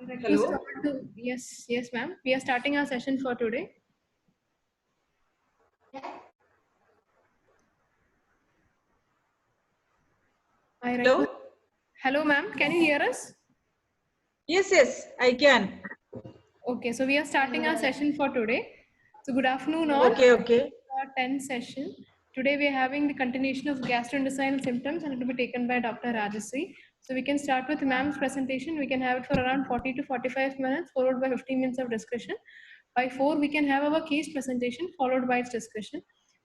Hello. Yes, ma'am. We are starting our session for today. Hello. Hello, ma'am. Can you hear us? Yes, I can. Okay, so we are starting our session for today. So good afternoon all. Okay. Our 10th session. Today we are having the continuation of gastrointestinal symptoms and it will be taken by Dr. Rajasri. So we can start with ma'am's presentation. We can have it for around 40 to 45 minutes followed by 15 minutes of discussion. By 4, we can have our case presentation followed by its discussion.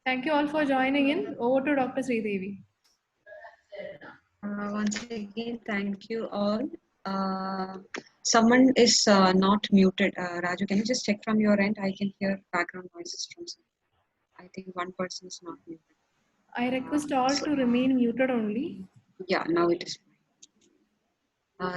Thank you all for joining in. Over to Dr. Sridevi. Once again, thank you all. Someone is not muted. Raju, can you just check from your end? I can hear background noises from someone. I think one person is not muted. I request all to remain muted only. Yeah, now it is.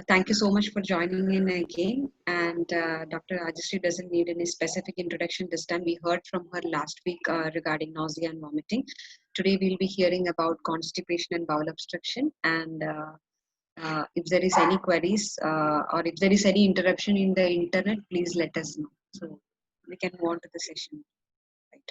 Thank you so much for joining in again. And Dr. Rajasri doesn't need any specific introduction this time. We heard from her last week regarding nausea and vomiting. Today we'll be hearing about constipation and bowel obstruction. And if there is any queries or if there is any interruption in the internet, please let us know. So we can move on to the session. Right.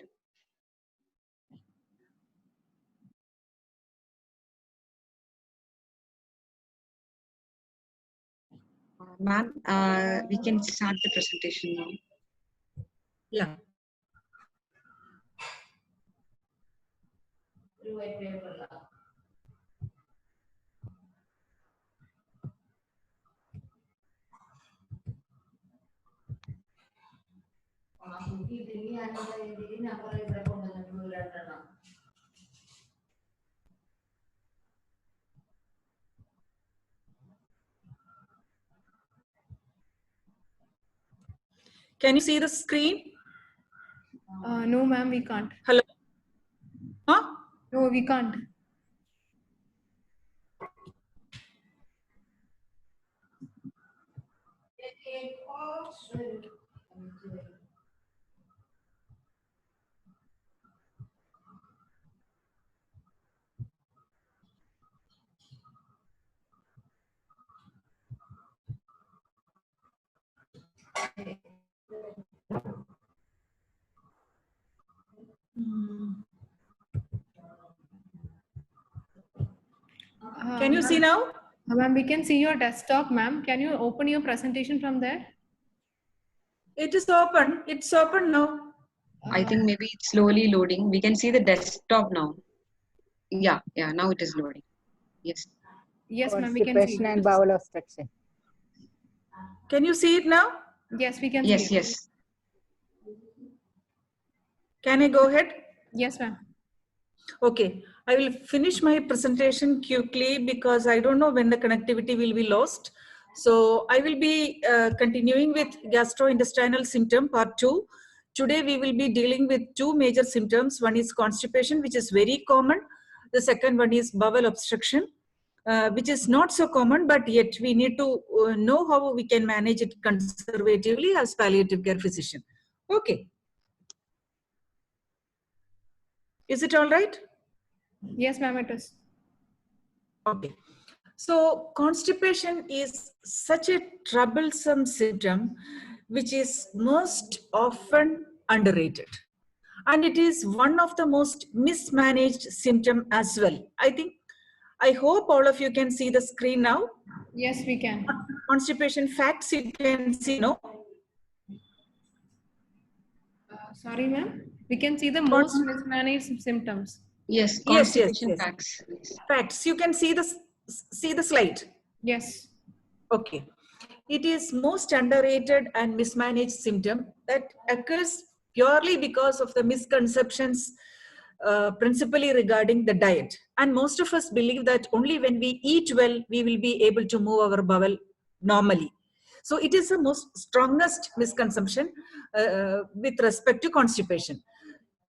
Ma'am, we can start the presentation now. Yeah. Can you see the screen? No, ma'am, we can't. Hello. Huh? No, we can't. Can you see now? Ma'am, we can see your desktop, ma'am. Can you open your presentation from there? It is open. It's open now. I think maybe it's slowly loading. We can see the desktop now. Yeah, now it is loading. Yes. Yes, ma'am, we can see Constipation and bowel obstruction. Can you see it now? Yes, we can see it. Yes. Can I go ahead? Yes, ma'am. Okay. I will finish my presentation quickly because I don't know when the connectivity will be lost. So I will be continuing with gastrointestinal symptom part 2. Today we will be dealing with two major symptoms. One is constipation, which is very common. The second one is bowel obstruction, which is not so common, but yet we need to know how we can manage it conservatively as palliative care physician. Okay. Is it all right? Yes, ma'am, it is. Okay. So constipation is such a troublesome symptom which is most often underrated. And it is one of the most mismanaged symptom as well. I hope all of you can see the screen now. Yes, we can. Constipation facts you can see, no? Sorry, ma'am. We can see the most mismanaged symptoms. Yes, Yes. facts. Yes. Facts. You can see the slide. Yes. Okay. It is most underrated and mismanaged symptom that occurs purely because of the misconceptions principally regarding the diet. And most of us believe that only when we eat well, we will be able to move our bowel normally. So it is the most strongest misconception with respect to constipation.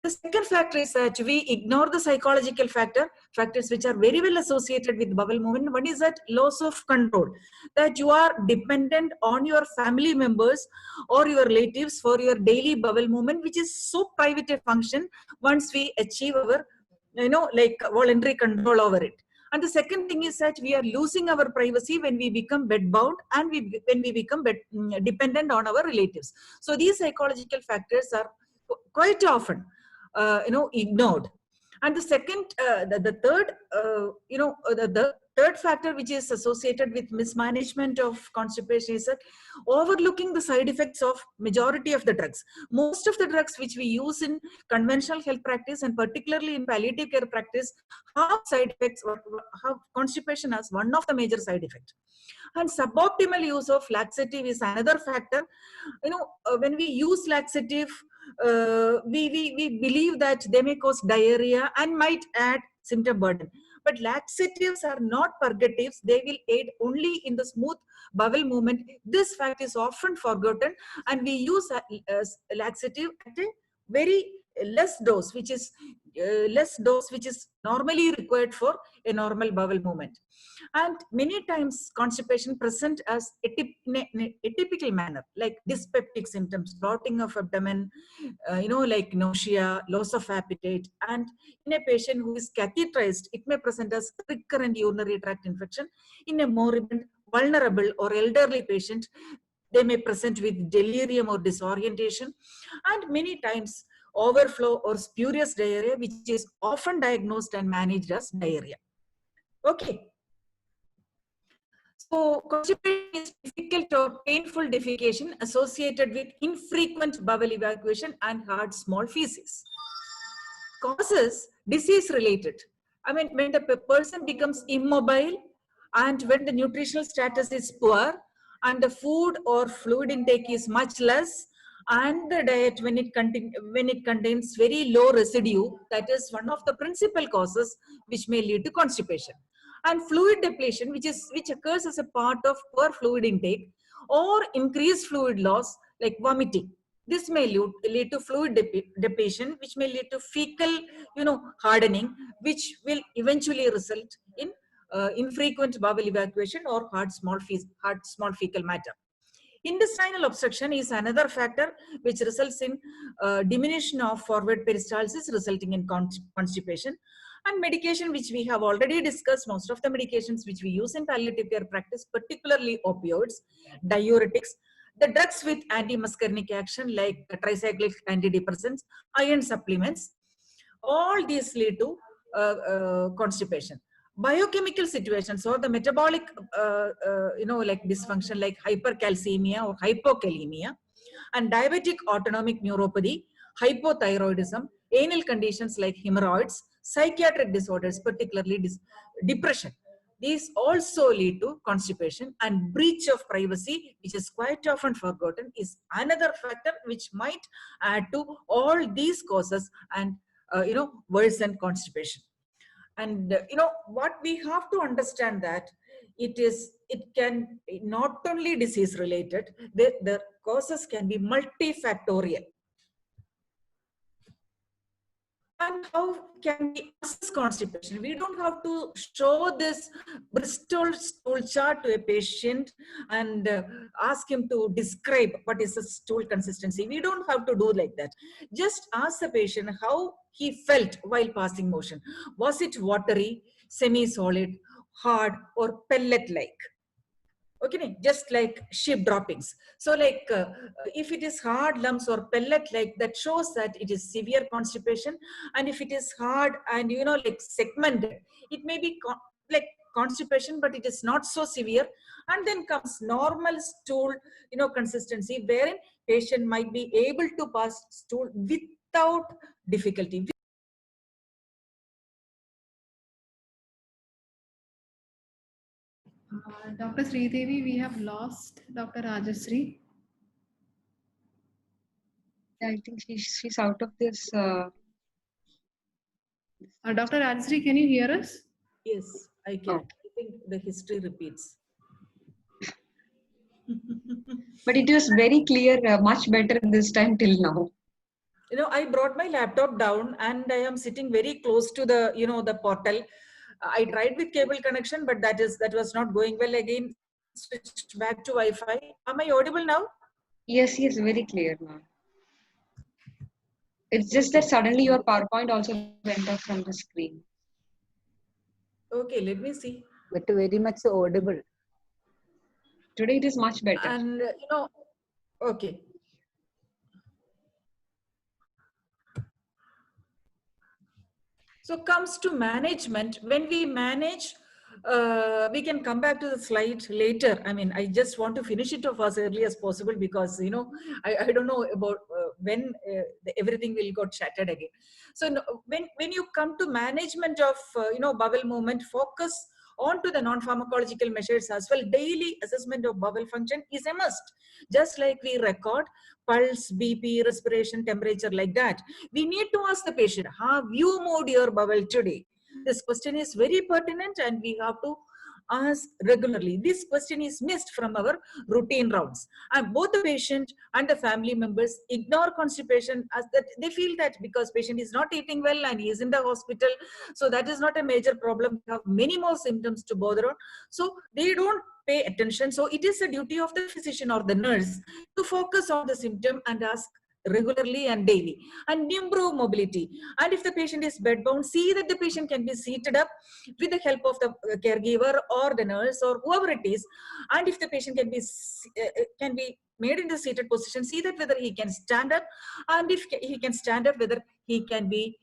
The second factor is that we ignore the psychological factors which are very well associated with bowel movement. One is that loss of control, that you are dependent on your family members or your relatives for your daily bowel movement, which is so private a function once we achieve our, like voluntary control over it. And the second thing is that we are losing our privacy when we become bedbound and when we become dependent on our relatives. So these psychological factors are quite often, ignored. And the second, the third, the third factor which is associated with mismanagement of constipation is that overlooking the side effects of majority of the drugs. Most of the drugs which we use in conventional health practice and particularly in palliative care practice have side effects, or have constipation as one of the major side effects. And suboptimal use of laxative is another factor. When we use laxative, we believe that they may cause diarrhea and might add symptom burden. But laxatives are not purgatives. They will aid only in the smooth bowel movement. This fact is often forgotten, and we use laxative at a very less dose, which is normally required for a normal bowel movement. And many times constipation present as in a atypical manner, like dyspeptic symptoms, bloating of abdomen, like nausea, loss of appetite. And in a patient who is catheterized, it may present as recurrent urinary tract infection. In a moribund, vulnerable or elderly patient, they may present with delirium or disorientation. And many times overflow or spurious diarrhea, which is often diagnosed and managed as diarrhea. Okay. So constipation is difficult or painful defecation associated with infrequent bowel evacuation and hard small feces. Causes disease related. I mean, when the person becomes immobile and when the nutritional status is poor and the food or fluid intake is much less, and the diet when it contains very low residue, that is one of the principal causes which may lead to constipation. And fluid depletion, which occurs as a part of poor fluid intake, or increased fluid loss like vomiting. This may lead to fluid depletion, which may lead to fecal, hardening, which will eventually result in infrequent bowel evacuation or hard small fecal matter. Intestinal obstruction is another factor which results in diminution of forward peristalsis, resulting in constipation. And medication, which we have already discussed, most of the medications which we use in palliative care practice, particularly opioids, diuretics, the drugs with anti-muscarinic action like tricyclic antidepressants, iron supplements, all these lead to constipation. Biochemical situations or the metabolic, like dysfunction like hypercalcemia or hypokalemia, and diabetic autonomic neuropathy, hypothyroidism, anal conditions like hemorrhoids, psychiatric disorders, particularly depression. These also lead to constipation. And breach of privacy, which is quite often forgotten, is another factor which might add to all these causes and worsen constipation. And what we have to understand that it can not only disease related, the causes can be multifactorial. And how can we assess constipation? We don't have to show this Bristol stool chart to a patient and ask him to describe what is the stool consistency. We don't have to do like that. Just ask the patient how he felt while passing motion. Was it watery, semi-solid, hard, or pellet-like? Okay, just like sheep droppings. So like if it is hard lumps or pellet like, that shows that it is severe constipation. And if it is hard and like segmented, it may be like constipation, but it is not so severe. And then comes normal stool consistency, wherein patient might be able to pass stool without difficulty. Dr. Sridevi, we have lost Dr. Rajasri. I think she's out of this. Dr. Rajasri, can you hear us? Yes, I can. I think the history repeats. But it was very clear, much better this time till now. I brought my laptop down and I am sitting very close to the, the portal. I tried with cable connection, but that was not going well. Again, switched back to Wi-Fi. Am I audible now? Yes, very clear now. It's just that suddenly your PowerPoint also went off from the screen. Okay, let me see. but very much audible. Today it is much better. And okay. So comes to management. When we manage, we can come back to the slide later. I mean, I just want to finish it off as early as possible because, I don't know about when everything will got shattered again. So when you come to management of, bowel movement, focus on to the non-pharmacological measures as well. Daily assessment of bowel function is a must. Just like we record pulse, BP, respiration, temperature, like that. We need to ask the patient, have you moved your bowel today? This question is very pertinent and we have to ask regularly. This question is missed from our routine rounds. And both the patient and the family members ignore constipation as that they feel that because patient is not eating well and he is in the hospital, so that is not a major problem. We have many more symptoms to bother on. So they don't pay attention. So it is a duty of the physician or the nurse to focus on the symptom and ask regularly and daily and improve mobility. And if the patient is bedbound, see that the patient can be seated up with the help of the caregiver or the nurse or whoever it is. And if the patient can be made in the seated position, see that whether he can stand up, and if he can stand up, whether he can be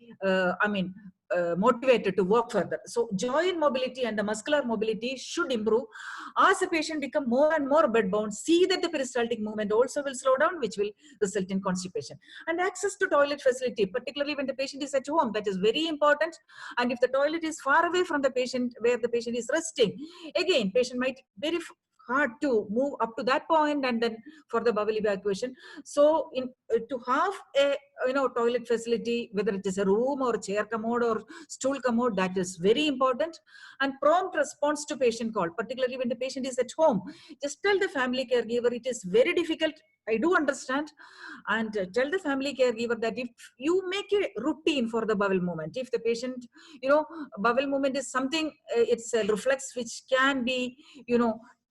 motivated to walk further. So joint mobility and the muscular mobility should improve. As the patient become more and more bedbound, see that the peristaltic movement also will slow down, which will result in constipation. And access to toilet facility, particularly when the patient is at home, that is very important. And if the toilet is far away from the patient, where the patient is resting, again, patient might very hard to move up to that point and then for the bowel evacuation. So to have a toilet facility, whether it is a room or chair commode or stool commode, that is very important. And prompt response to patient call, particularly when the patient is at home. Just tell the family caregiver, it is very difficult, I do understand, and tell the family caregiver that if you make a routine for the bowel movement, if the patient, bowel movement is something, it's a reflex which can be,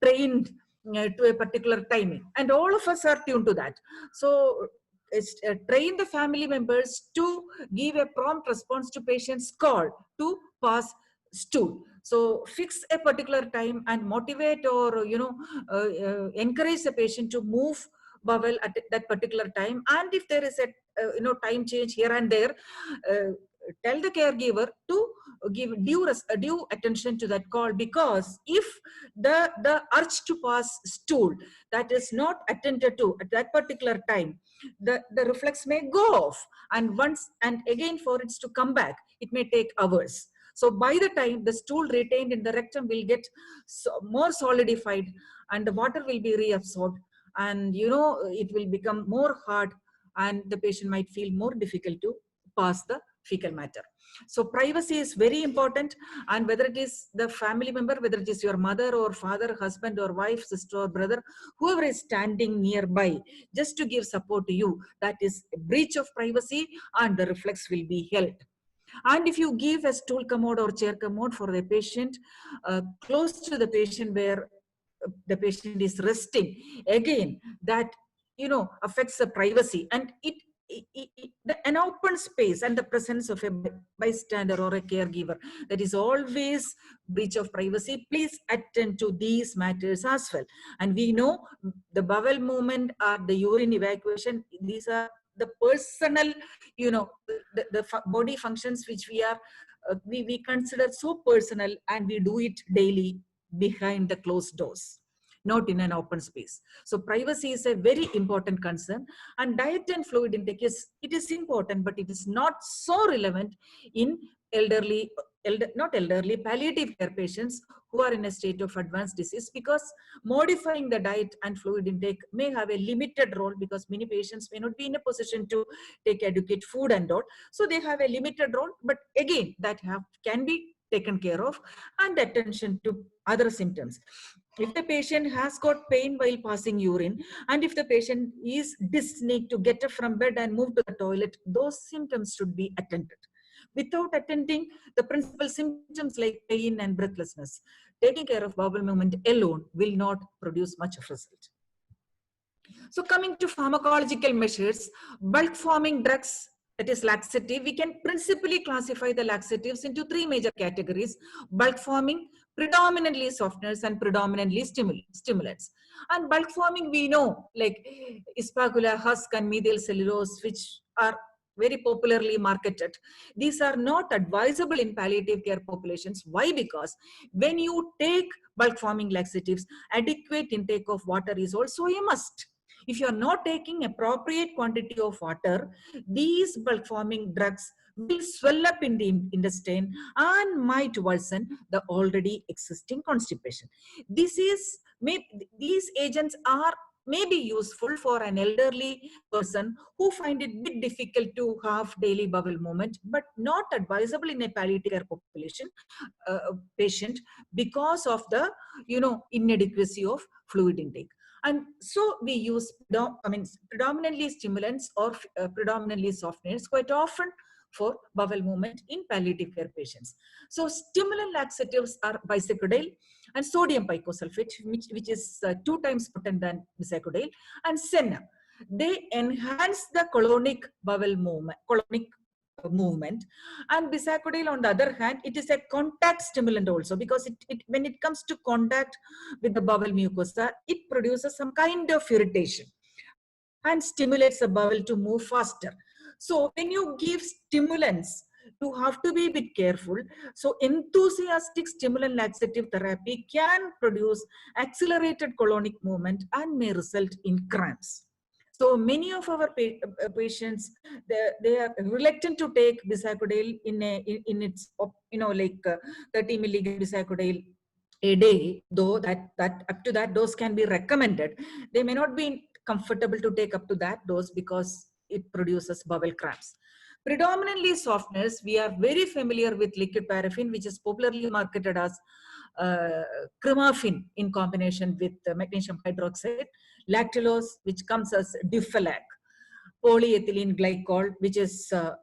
trained to a particular timing, and all of us are tuned to that. So train the family members to give a prompt response to patient's call to pass stool. So fix a particular time and motivate or encourage the patient to move bowel at that particular time. And if there is a time change here and there, tell the caregiver to give due attention to that call, because if the urge to pass stool that is not attended to at that particular time, the reflex may go off, and once and again for it to come back, it may take hours. So by the time the stool retained in the rectum will get more solidified and the water will be reabsorbed, and it will become more hard, and the patient might feel more difficult to pass the fecal matter. So privacy is very important, and whether it is the family member, whether it is your mother or father, husband or wife, sister or brother, whoever is standing nearby just to give support to you, that is a breach of privacy and the reflex will be held. And if you give a stool commode or chair commode for the patient close to the patient where the patient is resting, again that affects the privacy, and an open space and the presence of a bystander or a caregiver, that is always breach of privacy. Please attend to these matters as well. And we know the bowel movement or the urine evacuation, these are the personal, the body functions which we are we consider so personal, and we do it daily behind the closed doors, not in an open space. So privacy is a very important concern. And diet and fluid intake is important, but it is not so relevant in palliative care patients who are in a state of advanced disease, because modifying the diet and fluid intake may have a limited role, because many patients may not be in a position to take adequate food and all. So they have a limited role, but again, that can be taken care of, and attention to other symptoms. If the patient has got pain while passing urine, and if the patient is dyspneic to get up from bed and move to the toilet, those symptoms should be attended. Without attending the principal symptoms like pain and breathlessness, taking care of bowel movement alone will not produce much of result. So coming to pharmacological measures, bulk forming drugs that is laxative, we can principally classify the laxatives into three major categories: bulk forming, predominantly softeners, and predominantly stimulants. And bulk forming, we know, like Ispagula, husk, and methyl cellulose, which are very popularly marketed. These are not advisable in palliative care populations. Why? Because when you take bulk forming laxatives, adequate intake of water is also a must. If you are not taking appropriate quantity of water, these bulk forming drugs will swell up in the intestine and might worsen the already existing constipation. These agents are may be useful for an elderly person who find it bit difficult to have daily bowel movement, but not advisable in a palliative care population patient because of the inadequacy of fluid intake. And so we use predominantly stimulants or predominantly softeners quite often for bowel movement in palliative care patients. So stimulant laxatives are bisacodyl and sodium picosulfate, which is 2 times potent than bisacodyl, and senna. They enhance the colonic bowel movement. And bisacodyl, on the other hand, it is a contact stimulant also, because when it comes to contact with the bowel mucosa, it produces some kind of irritation and stimulates the bowel to move faster. So when you give stimulants, you have to be a bit careful. So enthusiastic stimulant laxative therapy can produce accelerated colonic movement and may result in cramps. So many of our patients, they are reluctant to take bisacodyl in its 30 milligram bisacodyl a day, though that up to that dose can be recommended. They may not be comfortable to take up to that dose because it produces bowel cramps. Predominantly softeners, we are very familiar with liquid paraffin, which is popularly marketed as Crimafin in combination with magnesium hydroxide, lactulose, which comes as Difalac, polyethylene glycol, which is a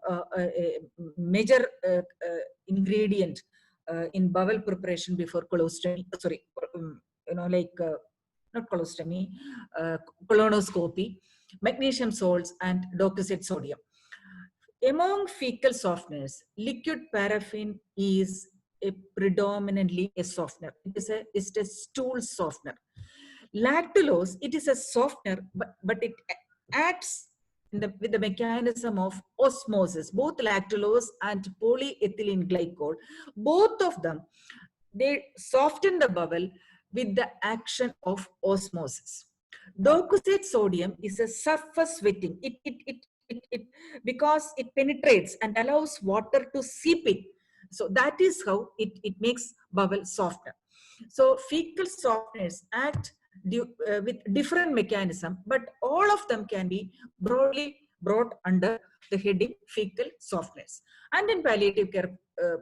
major ingredient in bowel preparation before colostomy. Sorry, not colostomy, colonoscopy, magnesium salts, and docosahexaene sodium. Among fecal softeners, liquid paraffin is predominantly a softener. It is a stool softener. Lactulose, it is a softener, but it acts with the mechanism of osmosis. Both lactulose and polyethylene glycol, both of them, they soften the bowel with the action of osmosis. Docosahexaene sodium is a surface wetting. Because it penetrates and allows water to seep in. So that is how it makes bowel softer. So fecal softeners act with different mechanism, but all of them can be broadly brought under the heading fecal softeners. And in palliative care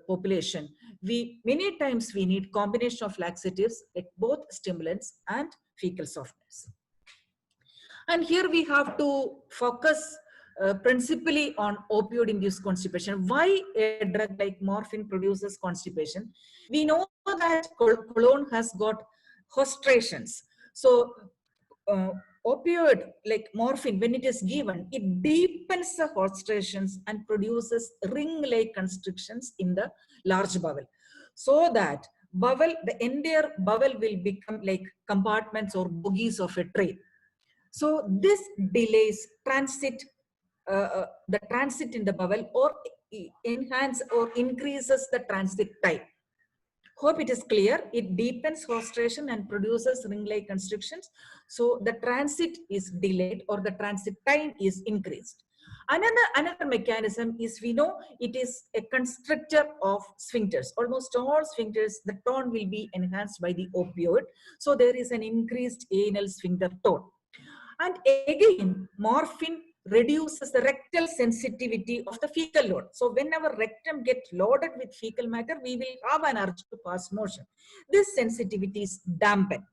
population, many times we need combination of laxatives like both stimulants and fecal softeners. And here we have to focus principally on opioid-induced constipation. Why a drug like morphine produces constipation? We know that colon has got hostrations. So opioid like morphine, when it is given, it deepens the hostrations and produces ring-like constrictions in the large bowel, so that the entire bowel will become like compartments or bogies of a train. So this delays the transit in the bowel, or enhance or increases the transit time. Hope it is clear. It deepens hostration and produces ring-like constrictions. So the transit is delayed, or the transit time is increased. Another mechanism is, we know it is a constrictor of sphincters. Almost all sphincters, the tone will be enhanced by the opioid. So there is an increased anal sphincter tone. And again, morphine reduces the rectal sensitivity of the fecal load. So when our rectum gets loaded with fecal matter, we will have an urge to pass motion. This sensitivity is dampened.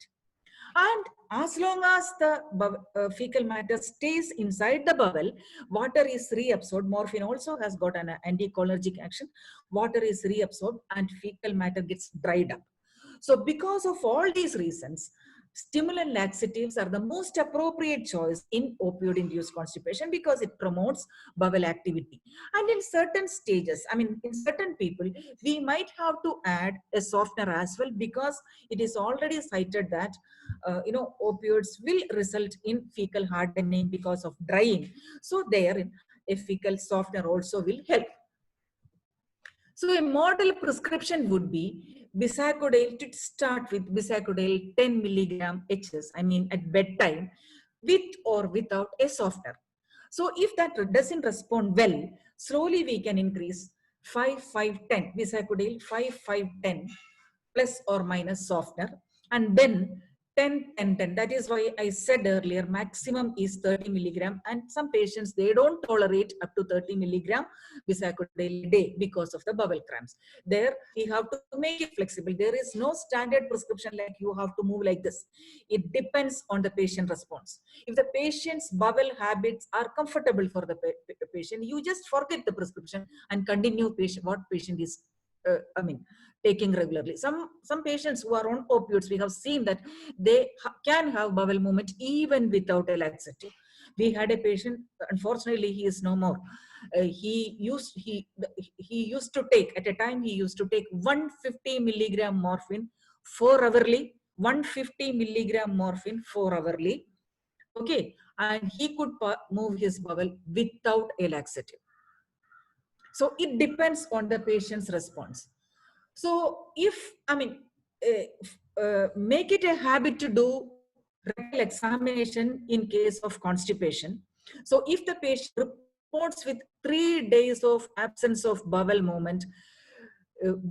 And as long as the fecal matter stays inside the bowel, water is reabsorbed. Morphine also has got an anticholinergic action. Water is reabsorbed and fecal matter gets dried up. So because of all these reasons, stimulant laxatives are the most appropriate choice in opioid-induced constipation because it promotes bowel activity. And in certain stages, I mean, in certain people, we might have to add a softener as well because it is already cited that, opioids will result in fecal hardening because of drying. So there, a fecal softener also will help. So a model prescription would be bisacodyl, to start with bisacodyl 10 milligram HS, I mean at bedtime, with or without a softener. So if that doesn't respond well, slowly we can increase 5, 5, 10, bisacodyl 5, 5, 10 plus or minus softener, and then 10, 10, 10. That is why I said earlier, maximum is 30 milligram, and some patients, they don't tolerate up to 30 milligram bisacodyl a day because of the bowel cramps. There, we have to make it flexible. There is no standard prescription like you have to move like this. It depends on the patient response. If the patient's bowel habits are comfortable for the patient, you just forget the prescription and continue what patient is, taking regularly. Some patients who are on opioids, we have seen that they can have bowel movement even without a laxative. We had a patient, unfortunately he is no more. He used to take, at a time he used to take 150 milligram morphine 4 hourly, 150 milligram morphine 4 hourly. Okay, and he could move his bowel without a laxative. So it depends on the patient's response. So if, make it a habit to do rectal examination in case of constipation. So if the patient reports with 3 days of absence of bowel movement,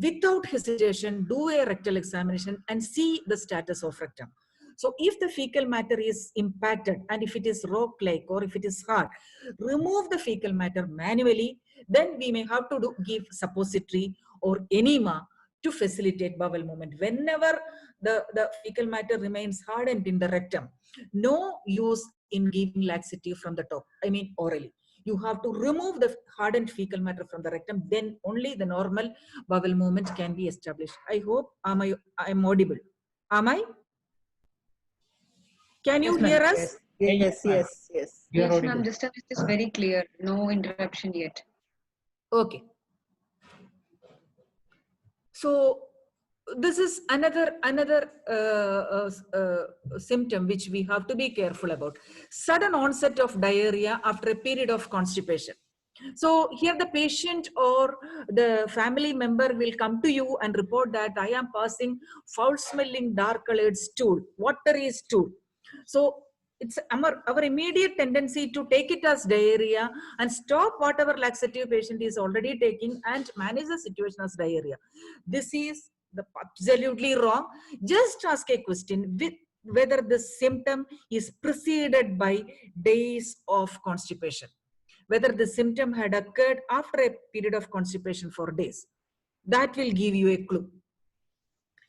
without hesitation, do a rectal examination and see the status of rectum. So if the fecal matter is impacted and if it is rock-like or if it is hard, remove the fecal matter manually. Then we may have to give suppository or enema to facilitate bowel movement. Whenever the fecal matter remains hardened in the rectum, no use in giving laxative from the top, I mean orally. You have to remove the hardened fecal matter from the rectum, then only the normal bowel movement can be established. I hope I am audible. Am I? Can you hear us? Yes. Yes, ma'am. This time it is very clear. No interruption yet. Okay. So this is another symptom which we have to be careful about. Sudden onset of diarrhea after a period of constipation. So here the patient or the family member will come to you and report that I am passing foul smelling dark colored stool, watery stool. So it's our immediate tendency to take it as diarrhea and stop whatever laxative patient is already taking and manage the situation as diarrhea. This is absolutely wrong. Just ask a question with whether the symptom is preceded by days of constipation, whether the symptom had occurred after a period of constipation for days. That will give you a clue.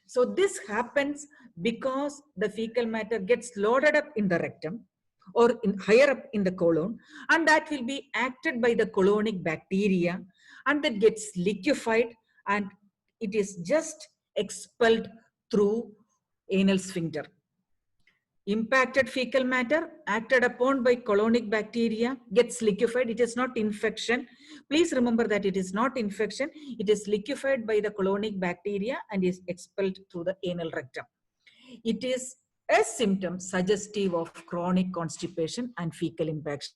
So this happens because the fecal matter gets loaded up in the rectum or higher up in the colon, and that will be acted by the colonic bacteria, and that gets liquefied and it is just expelled through anal sphincter. Impacted fecal matter acted upon by colonic bacteria gets liquefied. It is not infection. Please remember that it is not infection. It is liquefied by the colonic bacteria and is expelled through the anal rectum. It is a symptom suggestive of chronic constipation and fecal impaction.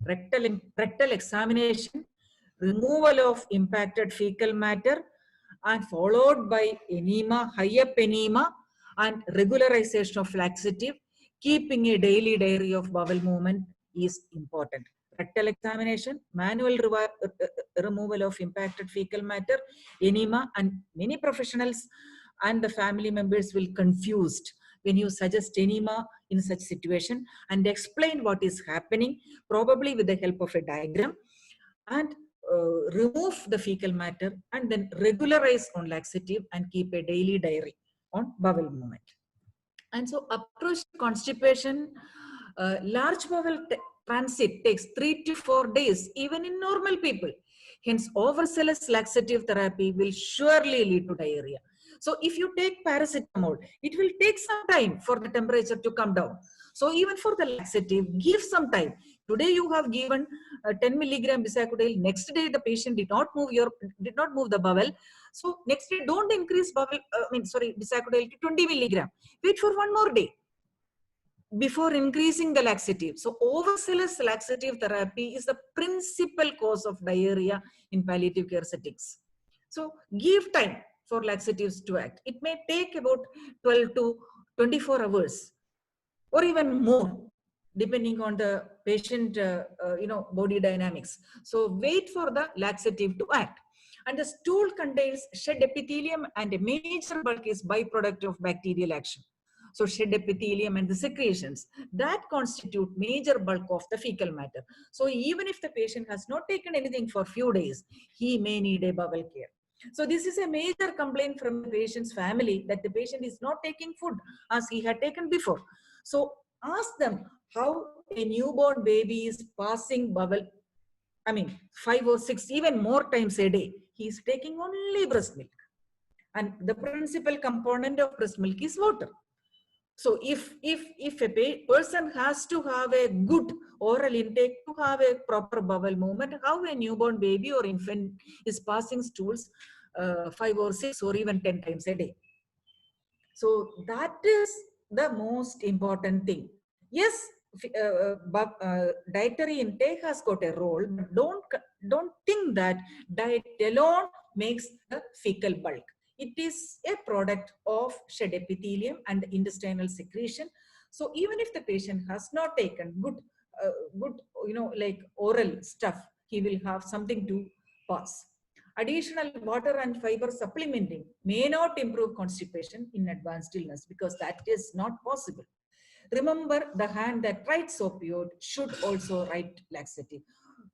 Rectal examination, removal of impacted fecal matter, and followed by enema, high up enema, and regularization of laxative. Keeping a daily diary of bowel movement is important. Rectal examination, manual removal of impacted fecal matter, enema, and many professionals and the family members will confused when you suggest enema in such situation and explain what is happening, probably with the help of a diagram, and remove the fecal matter and then regularize on laxative and keep a daily diary on bowel movement. And so approach to constipation, large bowel transit takes 3 to 4 days, even in normal people. Hence, overzealous laxative therapy will surely lead to diarrhea. So if you take paracetamol, it will take some time for the temperature to come down. So even for the laxative, give some time. Today you have given 10 milligram bisacodyl. Next day the patient did not move the bowel. So next day don't increase bisacodyl to 20 milligram. Wait for one more day before increasing the laxative. So overzealous laxative therapy is the principal cause of diarrhea in palliative care settings. So give time for laxatives to act. It may take about 12 to 24 hours or even more, depending on the patient body dynamics. So wait for the laxative to act. And the stool contains shed epithelium, and a major bulk is byproduct of bacterial action. So shed epithelium and the secretions that constitute major bulk of the fecal matter. So even if the patient has not taken anything for few days, he may need a bowel care. So this is a major complaint from the patient's family, that the patient is not taking food as he had taken before. So ask them how a newborn baby is passing bowel, 5 or 6, even more times a day. He is taking only breast milk. And the principal component of breast milk is water. So if a person has to have a good oral intake to have a proper bowel movement, how a newborn baby or infant is passing stools 5 or 6 or even 10 times a day. So that is the most important thing. Yes, dietary intake has got a role, but don't think that diet alone makes the fecal bulk. It is a product of shed epithelium and intestinal secretion. So even if the patient has not taken good oral stuff, he will have something to pass. Additional water and fiber supplementing may not improve constipation in advanced illness, because that is not possible. Remember, the hand that writes opioid should also write laxative.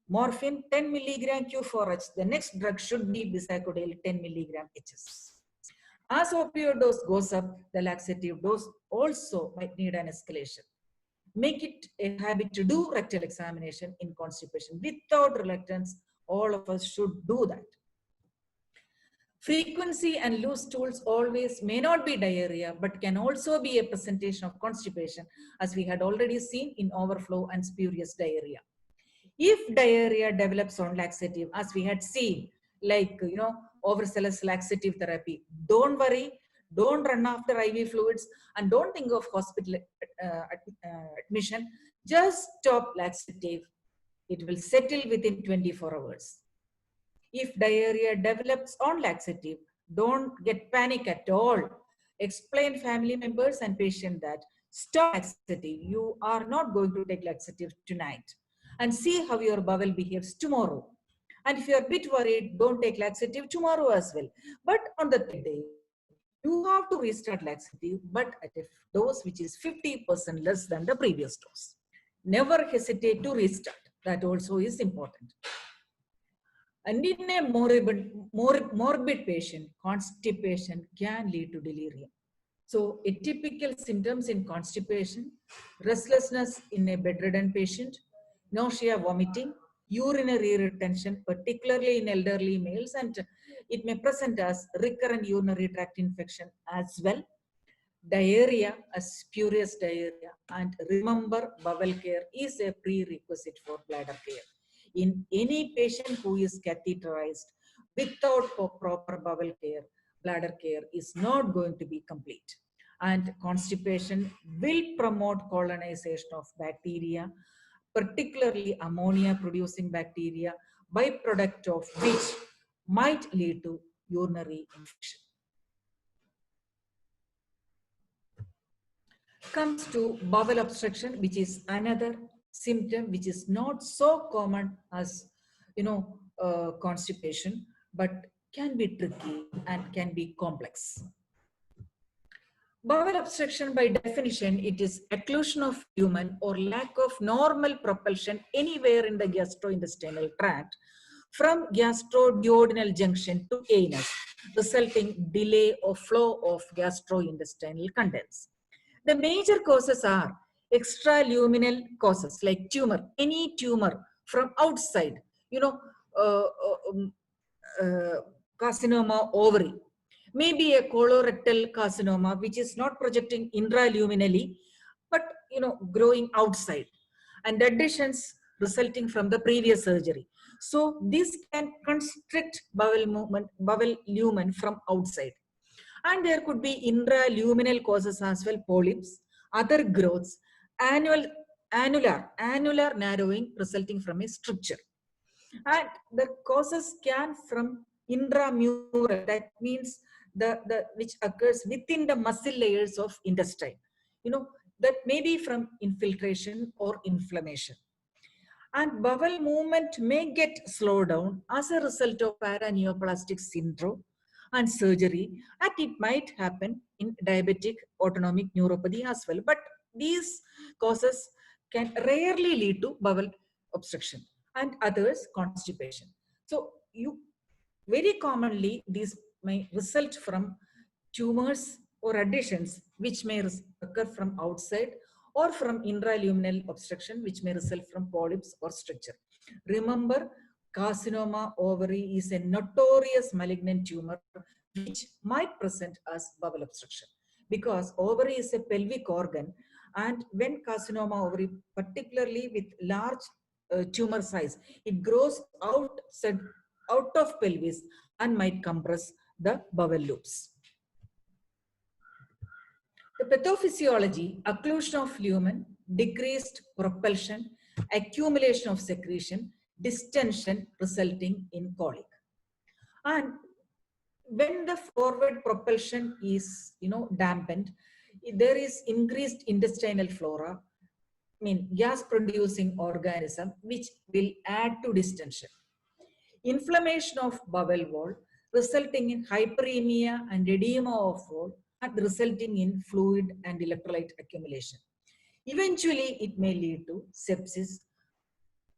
Morphine 10 milligram Q4H. The next drug should be bisacodyl 10 milligram HS. As opioid dose goes up, the laxative dose also might need an escalation. Make it a habit to do rectal examination in constipation. Without reluctance, all of us should do that. Frequency and loose stools always may not be diarrhea, but can also be a presentation of constipation, as we had already seen in overflow and spurious diarrhea. If diarrhea develops on laxative, as we had seen, overzealous laxative therapy, don't worry, don't run after IV fluids, and don't think of hospital admission. Just stop laxative. It will settle within 24 hours. If diarrhea develops on laxative, don't get panic at all. Explain family members and patient that stop laxative. You are not going to take laxative tonight, and see how your bowel behaves tomorrow. And if you're a bit worried, don't take laxative tomorrow as well. But on the third day, you have to restart laxative, but at a dose which is 50% less than the previous dose. Never hesitate to restart. That also is important. And in a morbid patient, constipation can lead to delirium. So atypical symptoms in constipation: restlessness in a bedridden patient, nausea, vomiting, urinary retention, particularly in elderly males, and it may present as recurrent urinary tract infection as well, diarrhea, a spurious diarrhea, and remember, bowel care is a prerequisite for bladder care. In any patient who is catheterized without proper bowel care, bladder care is not going to be complete. And constipation will promote colonization of bacteria, particularly ammonia producing bacteria, byproduct of which might lead to urinary infection. Comes to bowel obstruction, which is another symptom which is not so common as constipation, but can be tricky and can be complex. Bowel obstruction, by definition, it is occlusion of lumen or lack of normal propulsion anywhere in the gastrointestinal tract from gastroduodenal junction to anus, resulting delay of flow of gastrointestinal contents. The major causes are extraluminal causes like tumor, any tumor from outside, carcinoma ovary, Maybe a colorectal carcinoma, which is not projecting intraluminally, but growing outside, and additions resulting from the previous surgery. So this can constrict bowel movement, bowel lumen from outside. And there could be intraluminal causes as well, polyps, other growths, annular narrowing resulting from a stricture. And the causes can from intramural, that means the which occurs within the muscle layers of intestine. That may be from infiltration or inflammation. And bowel movement may get slowed down as a result of paraneoplastic syndrome and surgery, and it might happen in diabetic autonomic neuropathy as well. But these causes can rarely lead to bowel obstruction, and others constipation. So very commonly these may result from tumors or additions which may occur from outside, or from intraluminal obstruction which may result from polyps or stricture. Remember, carcinoma ovary is a notorious malignant tumor which might present as bowel obstruction, because ovary is a pelvic organ, and when carcinoma ovary, particularly with large tumor size, it grows out of pelvis and might compress the bowel loops. The pathophysiology: occlusion of lumen, decreased propulsion, accumulation of secretion, distension resulting in colic. And when the forward propulsion is dampened, there is increased intestinal flora, gas producing organism, which will add to distension. Inflammation of bowel wall resulting in hyperemia and edema of wall, and resulting in fluid and electrolyte accumulation. Eventually, it may lead to sepsis,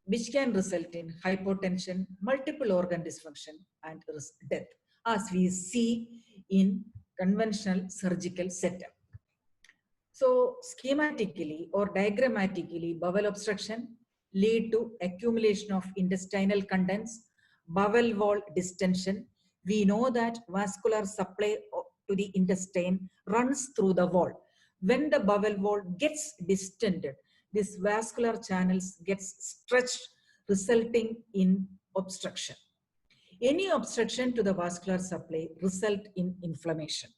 which can result in hypotension, multiple organ dysfunction, and death, as we see in conventional surgical setup. So schematically or diagrammatically, bowel obstruction lead to accumulation of intestinal contents, bowel wall distension. We know that vascular supply to the intestine runs through the wall. When the bowel wall gets distended, this vascular channels gets stretched, resulting in obstruction. Any obstruction to the vascular supply result in inflammation.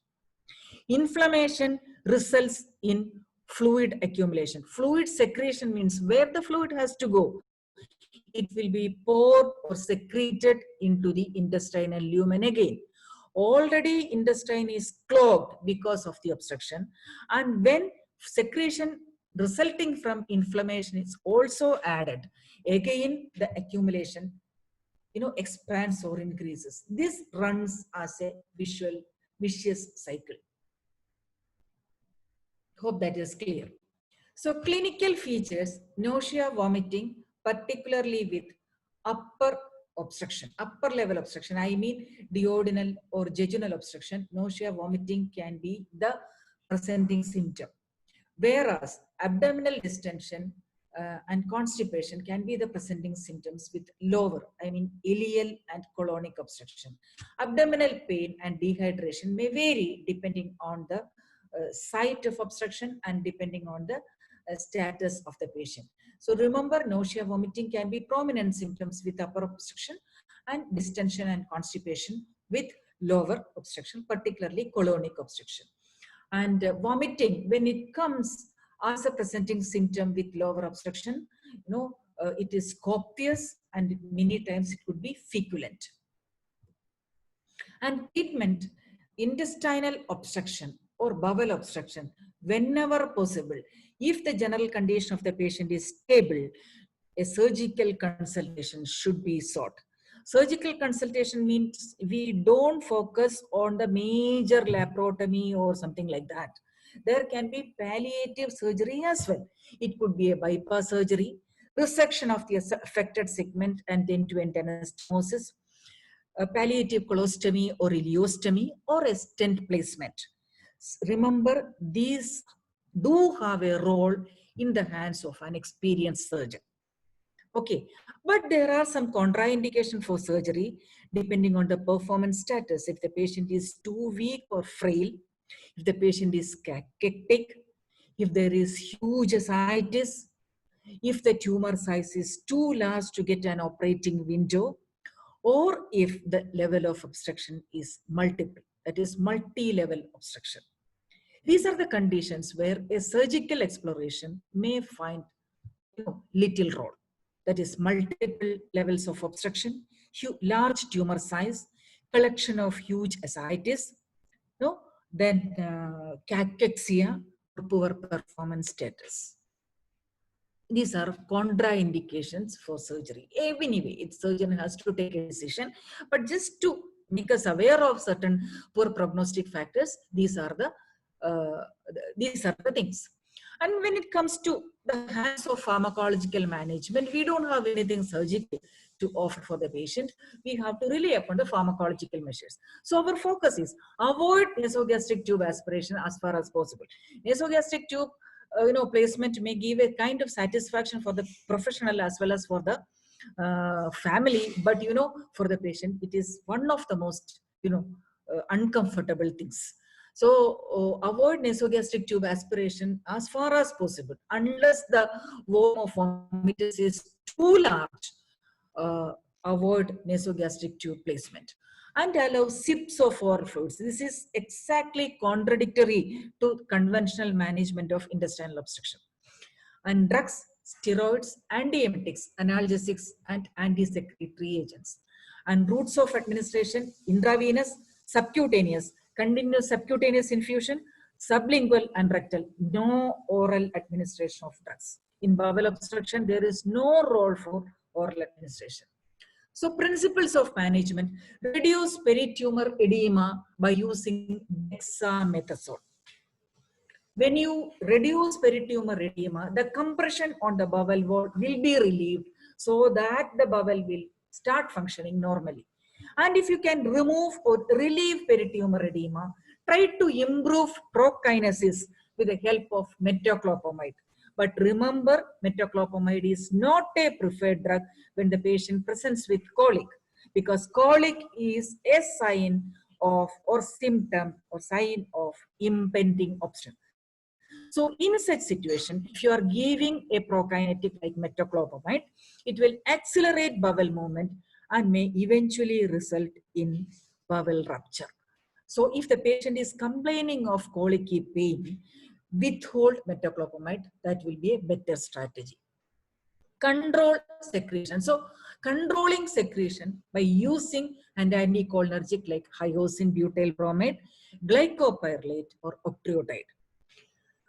Inflammation results in fluid accumulation. Fluid secretion means where the fluid has to go, it will be poured or secreted into the intestinal lumen again. Already intestine is clogged because of the obstruction, and when secretion resulting from inflammation is also added, again the accumulation expands or increases. This runs as a vicious cycle. Hope that is clear. So clinical features: nausea, vomiting, particularly with upper obstruction, upper level obstruction. I mean duodenal or jejunal obstruction. Nausea, vomiting can be the presenting symptom. Whereas abdominal distension and constipation can be the presenting symptoms with lower, I mean ileal and colonic obstruction. Abdominal pain and dehydration may vary depending on the site of obstruction and depending on the status of the patient. So remember, nausea, vomiting can be prominent symptoms with upper obstruction, and distension and constipation with lower obstruction, particularly colonic obstruction. And vomiting, when it comes as a presenting symptom with lower obstruction, it is copious, and many times it could be feculent. And treatment: intestinal obstruction or bowel obstruction, whenever possible, if the general condition of the patient is stable, a surgical consultation should be sought. Surgical consultation means we don't focus on the major laparotomy or something like that. There can be palliative surgery as well. It could be a bypass surgery, resection of the affected segment and end-to-end anastomosis, a palliative colostomy or ileostomy, or a stent placement. Remember, these do have a role in the hands of an experienced surgeon. Okay, but there are some contraindication for surgery depending on the performance status. If the patient is too weak or frail, if the patient is cachectic, if there is huge ascites, if the tumor size is too large to get an operating window, or if the level of obstruction is multiple, that is multi-level obstruction. These are the conditions where a surgical exploration may find little role. That is multiple levels of obstruction, large tumor size, collection of huge ascites, then cachexia, poor performance status. These are contraindications for surgery. Anyway, its surgeon has to take a decision, but just to make us aware of certain poor prognostic factors, these are the things. And when it comes to the hands of pharmacological management, we don't have anything surgical to offer for the patient. We have to rely upon the pharmacological measures. So our focus is avoid nasogastric tube aspiration as far as possible. Nasogastric tube placement may give a kind of satisfaction for the professional as well as for the family, but for the patient it is one of the most uncomfortable things. So avoid nasogastric tube aspiration as far as possible unless the volume of vomitus is too large. Avoid nasogastric tube placement and allow sips of oral fluids. This is exactly contradictory to conventional management of intestinal obstruction. And drugs, steroids, antiemetics, analgesics, and antisecretory agents. And routes of administration, intravenous, subcutaneous, continuous subcutaneous infusion, sublingual and rectal, no oral administration of drugs. In bowel obstruction, there is no role for oral administration. So principles of management: reduce peritumor edema by using dexamethasone. When you reduce peritumor edema, the compression on the bowel wall will be relieved so that the bowel will start functioning normally. And if you can remove or relieve peritumor edema, try to improve prokinesis with the help of metoclopramide. But remember, metoclopramide is not a preferred drug when the patient presents with colic, because colic is a sign of or symptom or sign of impending obstruction. So in such situation, if you are giving a prokinetic like metoclopramide, it will accelerate bowel movement and may eventually result in bowel rupture. So if the patient is complaining of colic pain, withhold metoclopramide. That will be a better strategy. Control secretion. So controlling secretion by using an anticholinergic like hyoscine butyl bromide, glycopyrrolate or octreotide.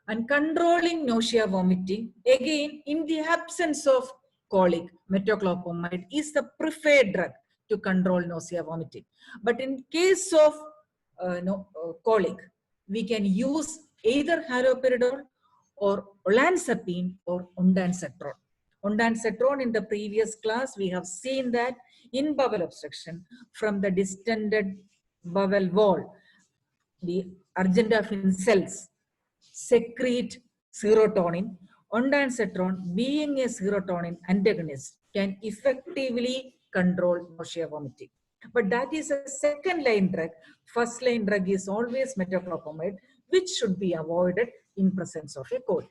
And controlling nausea, vomiting, again in the absence of colic, metoclopramide is the preferred drug to control nausea, vomiting. But in case of colic, we can use either haloperidol or olanzapine or ondansetron. Ondansetron, in the previous class, we have seen that in bowel obstruction from the distended bowel wall, the argindophilin cells secrete serotonin. Ondansetron, being a serotonin antagonist, can effectively control nausea, vomiting. But that is a second line drug. First line drug is always metoclopramide, which should be avoided in presence of a colic.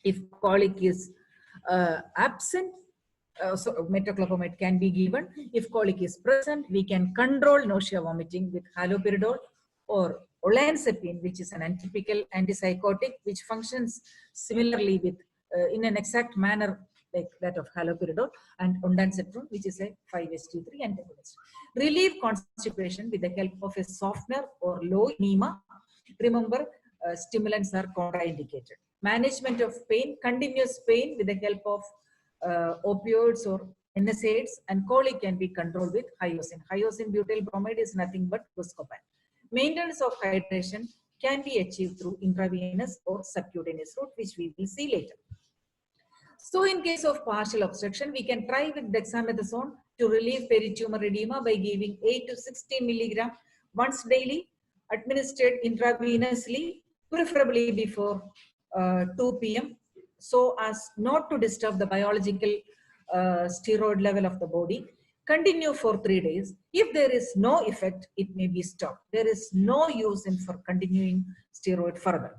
If colic is absent, so metoclopramide can be given. If colic is present, we can control nausea, vomiting with haloperidol or olanzapine, which is an atypical antipsychotic, which functions similarly with in an exact manner like that of haloperidol, and ondansetron, which is a 5-HT3 antagonist. Relieve constipation with the help of a softener or low enema. Remember, stimulants are contraindicated. Management of pain, continuous pain with the help of opioids or NSAIDs, and colic can be controlled with hyoscine. Hyoscine butyl bromide is nothing but Buscopan. Maintenance of hydration can be achieved through intravenous or subcutaneous route, which we will see later. So in case of partial obstruction, we can try with dexamethasone to relieve peritumor edema by giving 8 to 16 milligram once daily, administered intravenously, preferably before 2 p.m. so as not to disturb the biological steroid level of the body. Continue for 3 days. If there is no effect, it may be stopped. There is no use in for continuing steroid further.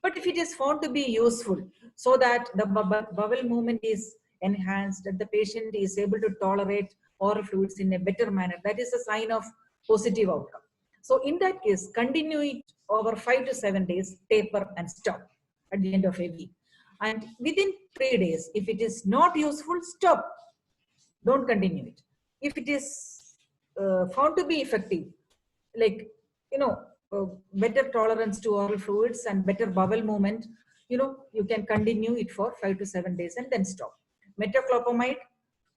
But if it is found to be useful, so that the bowel movement is enhanced, that the patient is able to tolerate oral fluids in a better manner, that is a sign of positive outcome. So in that case, continue it over 5 to 7 days, taper and stop at the end of a week. And within 3 days, if it is not useful, stop. Don't continue it. If it is found to be effective, like, better tolerance to oral fluids and better bowel movement, you can continue it for 5 to 7 days and then stop. Metoclopramide,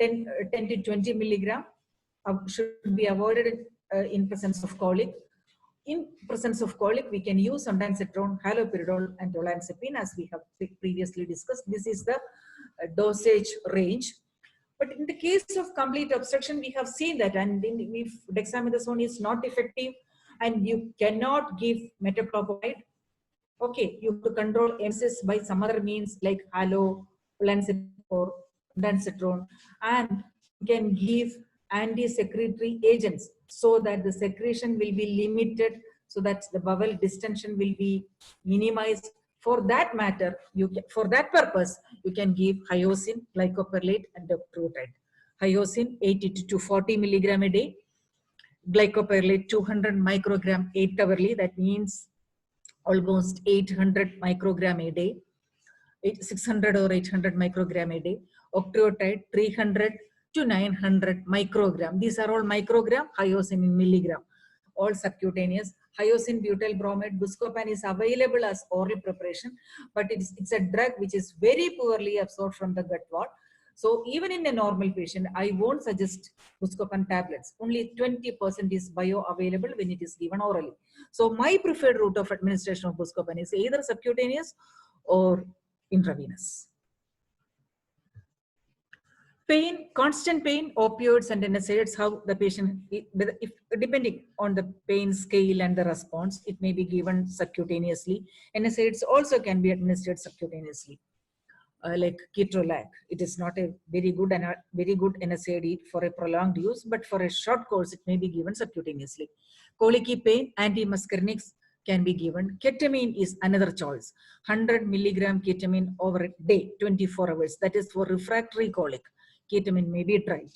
10 to 20 milligram, should be avoided in presence of colic. In presence of colic, we can use ondansetron, haloperidol, and olanzapine, as we have previously discussed. This is the dosage range. But in the case of complete obstruction, we have seen that, and if dexamethasone is not effective and you cannot give metoclopramide, okay, you have to control emesis by some other means like halo, olanzapine, or ondansetron, and you can give anti-secretory agents so that the secretion will be limited, so that the bowel distension will be minimized. For that matter, for that purpose, you can give hyoscine, glycopyrrolate, and octreotide. Hyoscine 80 to 40 milligram a day, glycopyrrolate 200 microgram 8 hourly. That means almost 800 microgram a day, 600 or 800 microgram a day. Octreotide 300 to 900 microgram. These are all microgram, hyoscine in milligram, all subcutaneous. Hyoscine butyl bromide, Buscopan, is available as oral preparation, but it's a drug which is very poorly absorbed from the gut wall. So even in a normal patient, I won't suggest Buscopan tablets. Only 20% is bioavailable when it is given orally. So my preferred route of administration of Buscopan is either subcutaneous or intravenous. Pain, constant pain, opioids and NSAIDs, how the patient, if depending on the pain scale and the response, it may be given subcutaneously. NSAIDs also can be administered subcutaneously. Like ketorolac, it is not a very good NSAID for a prolonged use, but for a short course, it may be given subcutaneously. Colicky pain, antimuscarinics can be given. Ketamine is another choice. 100 milligram ketamine over a day, 24 hours. That is for refractory colic. Ketamine may be tried.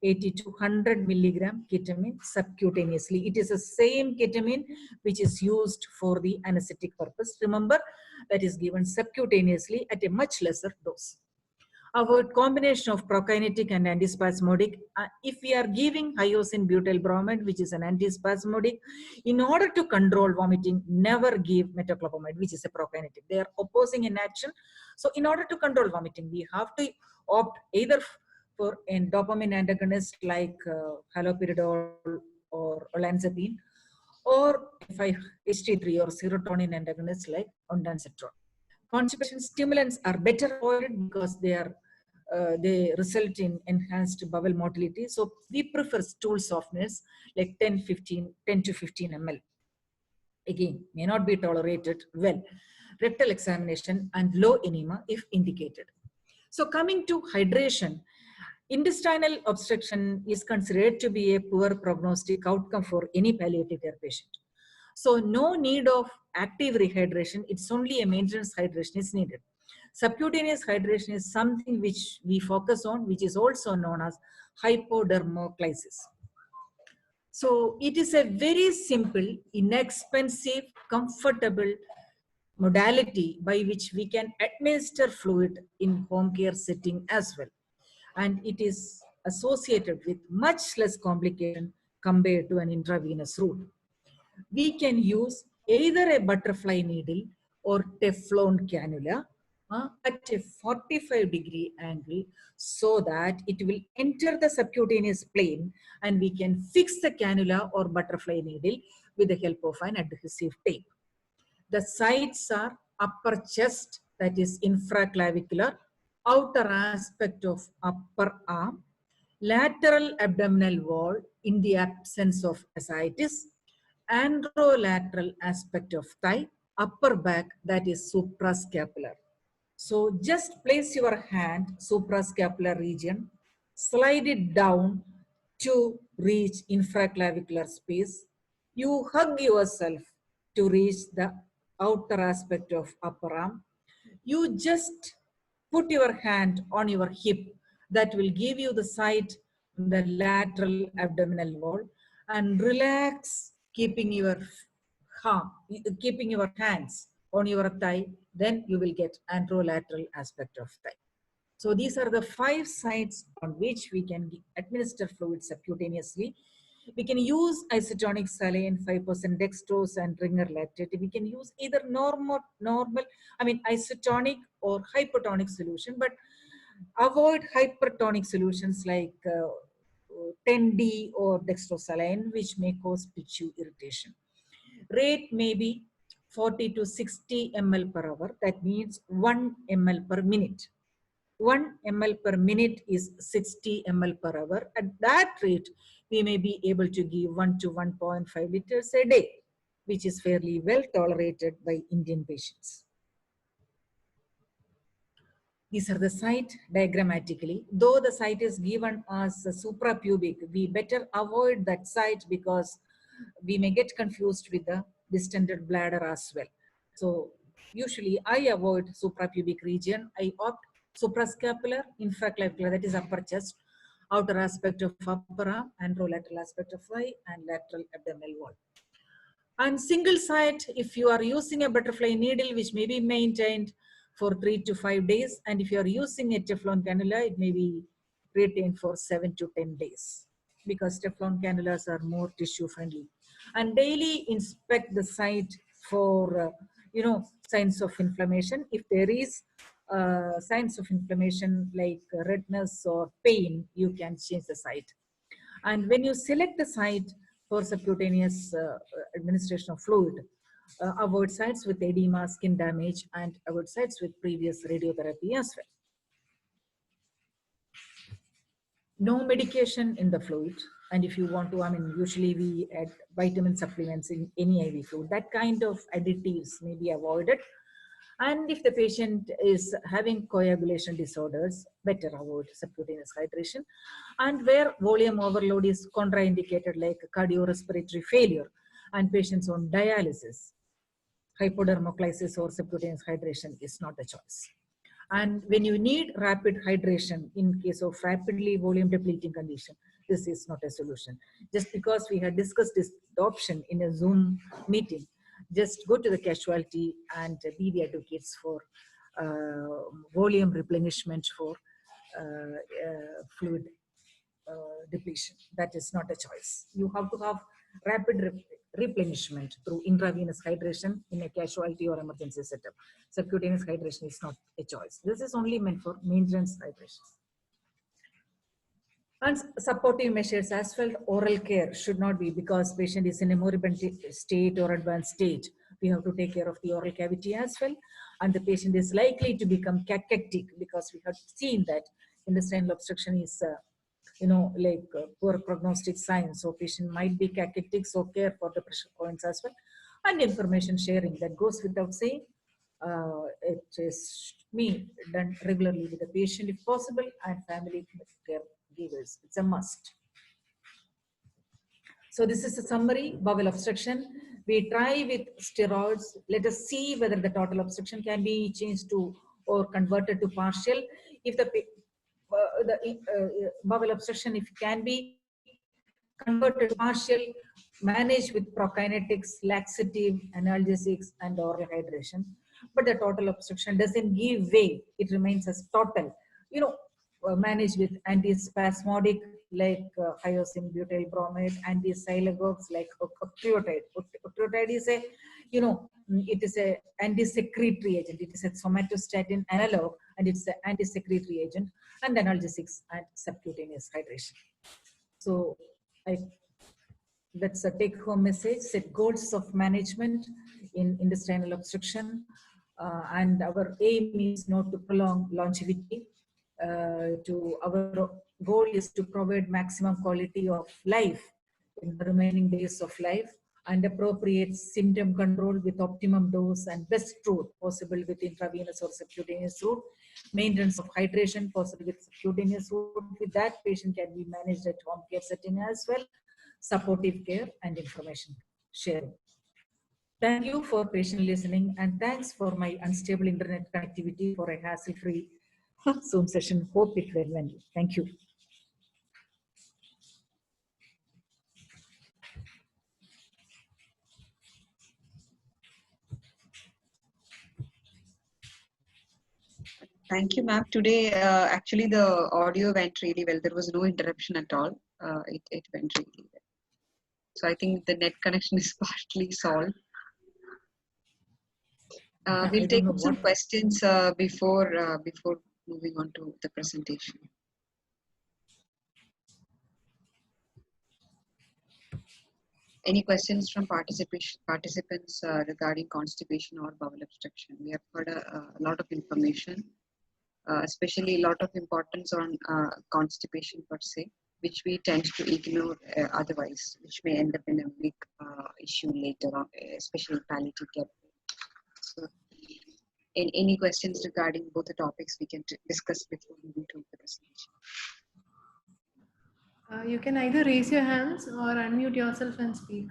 80 to 100 milligram ketamine subcutaneously. It is the same ketamine which is used for the anesthetic purpose. Remember, that is given subcutaneously at a much lesser dose. Avoid combination of prokinetic and antispasmodic. If we are giving hyoscine butyl bromide, which is an antispasmodic, in order to control vomiting, never give metoclopramide, which is a prokinetic. They are opposing in action. So in order to control vomiting, we have to opt either for a dopamine antagonist like haloperidol or olanzapine, or 5-HT3 or serotonin antagonist like ondansetron. Constipation stimulants are better avoided because they result in enhanced bowel motility. So we prefer stool softeners like 10 to 15 ml. Again, may not be tolerated well. Rectal examination and low enema if indicated. So coming to hydration, intestinal obstruction is considered to be a poor prognostic outcome for any palliative care patient. So no need of active rehydration, it's only a maintenance hydration is needed. Subcutaneous hydration is something which we focus on, which is also known as hypodermoclysis. So it is a very simple, inexpensive, comfortable modality by which we can administer fluid in home care setting as well. And it is associated with much less complication compared to an intravenous route. We can use either a butterfly needle or Teflon cannula at a 45-degree angle so that it will enter the subcutaneous plane, and we can fix the cannula or butterfly needle with the help of an adhesive tape. The sites are upper chest, that is infraclavicular, outer aspect of upper arm, lateral abdominal wall in the absence of ascites, anterolateral aspect of thigh, upper back, that is suprascapular. So just place your hand suprascapular region, slide it down to reach infraclavicular space. You hug yourself to reach the outer aspect of upper arm. You just put your hand on your hip. That will give you the sight on the lateral abdominal wall, and relax, keeping your hands on your thigh. Then you will get anterolateral aspect of thigh. So these are the 5 sites on which we can administer fluid subcutaneously. We can use isotonic saline, 5% dextrose, and ringer lactate. We can use either isotonic or hypertonic solution, but avoid hypertonic solutions like 10D or dextrosaline, which may cause tissue irritation. Rate may be 40 to 60 ml per hour. That means 1 ml per minute. 1 ml per minute is 60 ml per hour. At that rate, we may be able to give 1 to 1.5 liters a day, which is fairly well tolerated by Indian patients. These are the site diagrammatically. Though the site is given as suprapubic, we better avoid that site because we may get confused with the distended bladder as well. So usually I avoid suprapubic region. I opt suprascapular, infraclavicular, that is upper chest, outer aspect of upper arm, anterolateral aspect of thigh, and lateral abdominal wall. And single site, if you are using a butterfly needle, which may be maintained for 3 to 5 days, and if you are using a Teflon cannula, it may be retained for 7 to 10 days, because Teflon cannulas are more tissue friendly. And daily inspect the site for signs of inflammation. If there is signs of inflammation like redness or pain, you can change the site. And when you select the site for subcutaneous administration of fluid, avoid sites with edema, skin damage, and avoid sites with previous radiotherapy as well. No medication in the fluid. And if you want to, usually we add vitamin supplements in any IV fluid. That kind of additives may be avoided. And if the patient is having coagulation disorders, better avoid subcutaneous hydration. And where volume overload is contraindicated, like cardiorespiratory failure and patients on dialysis, hypodermoclysis or subcutaneous hydration is not the choice. And when you need rapid hydration in case of rapidly volume depleting condition, this is not a solution. Just because we had discussed this option in a Zoom meeting, just go to the casualty and be the advocates for volume replenishment for fluid depletion. That is not a choice. You have to have rapid replenishment through intravenous hydration in a casualty or emergency setup. Subcutaneous hydration is not a choice. This is only meant for maintenance hydration. And supportive measures as well. Oral care should not be, because patient is in a moribund state or advanced stage. We have to take care of the oral cavity as well. And the patient is likely to become cachectic, because we have seen that intestinal obstruction is poor prognostic signs. So patient might be cachectic, so care for the pressure points as well. And information sharing, that goes without saying. It is done regularly with the patient if possible, and family caregivers. It's a must. So this is a summary. Bowel obstruction. We try with steroids. Let us see whether the total obstruction can be changed to or converted to partial. If the bowel obstruction, if it can be converted to partial, manage with prokinetics, laxative, analgesics, and oral hydration. But the total obstruction doesn't give way. It remains as total. Manage with antispasmodic like hyoscine butyl bromide, anti-silagogues like octreotide. Octreotide is a, it is a anti-secretory agent. It is a somatostatin analog, and it's an anti-secretory agent, and analgesics and subcutaneous hydration. So that's a take-home message. Set goals of management in intestinal obstruction, and our aim is not to prolong longevity. Our goal is to provide maximum quality of life in the remaining days of life, and appropriate symptom control with optimum dose and best route possible with intravenous or subcutaneous route, maintenance of hydration possible with subcutaneous route. With that, patient can be managed at home care setting as well, supportive care and information sharing. Thank you for patient listening, and thanks for my unstable internet connectivity for a hassle-free Zoom session. Hope it went well. Thank you. Thank you, ma'am. Today, actually, the audio went really well. There was no interruption at all. It went really well. So I think the net connection is partly solved. I We'll don't take know up some what. questions before moving on to the presentation. Any questions from participants regarding constipation or bowel obstruction? We have heard a lot of information, especially a lot of importance on constipation per se, which we tend to ignore otherwise, which may end up in a big issue later on, especially palliative care. So, any questions regarding both the topics we can discuss before moving to the presentation? You can either raise your hands or unmute yourself and speak.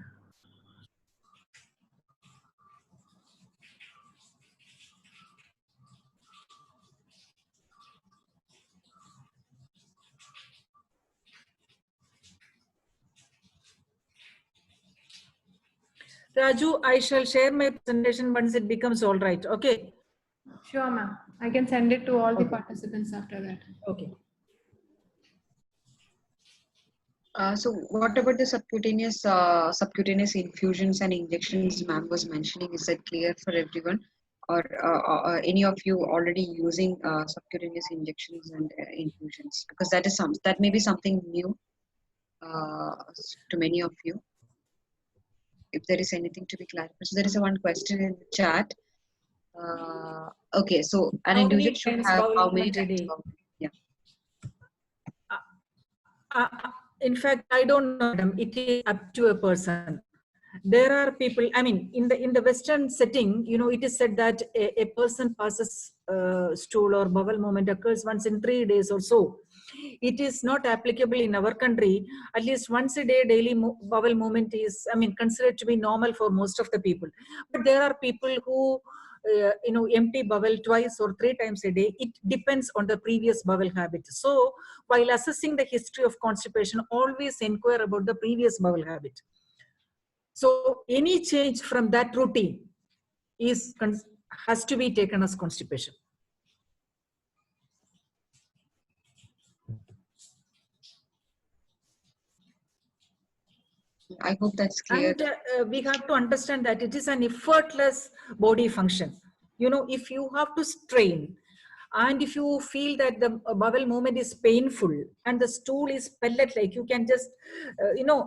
Raju, I shall share my presentation once it becomes all right. Okay. Sure, ma'am. I can send it to all the Okay. participants after that. Okay. So what about the subcutaneous infusions and injections ma'am was mentioning? Is that clear for everyone? Or any of you already using subcutaneous injections and infusions? Because that may be something new to many of you. If there is anything to be clarified. So there is one question in the chat. Okay, so an How individual many should times have bowel how many movement a times day? bowel? Yeah. In fact, I don't know, madam. It is up to a person. There are people. I mean, in the Western setting, it is said that a person passes stool or bowel movement occurs once in 3 days or so. It is not applicable in our country. At least once a day, daily bowel movement is, considered to be normal for most of the people. But there are people who empty bowel twice or 3 times a day. It depends on the previous bowel habit. So while assessing the history of constipation, always inquire about the previous bowel habit. So any change from that routine has to be taken as constipation. I hope that's clear. And we have to understand that it is an effortless body function. If you have to strain, and if you feel that the bowel movement is painful and the stool is pellet-like, you can just,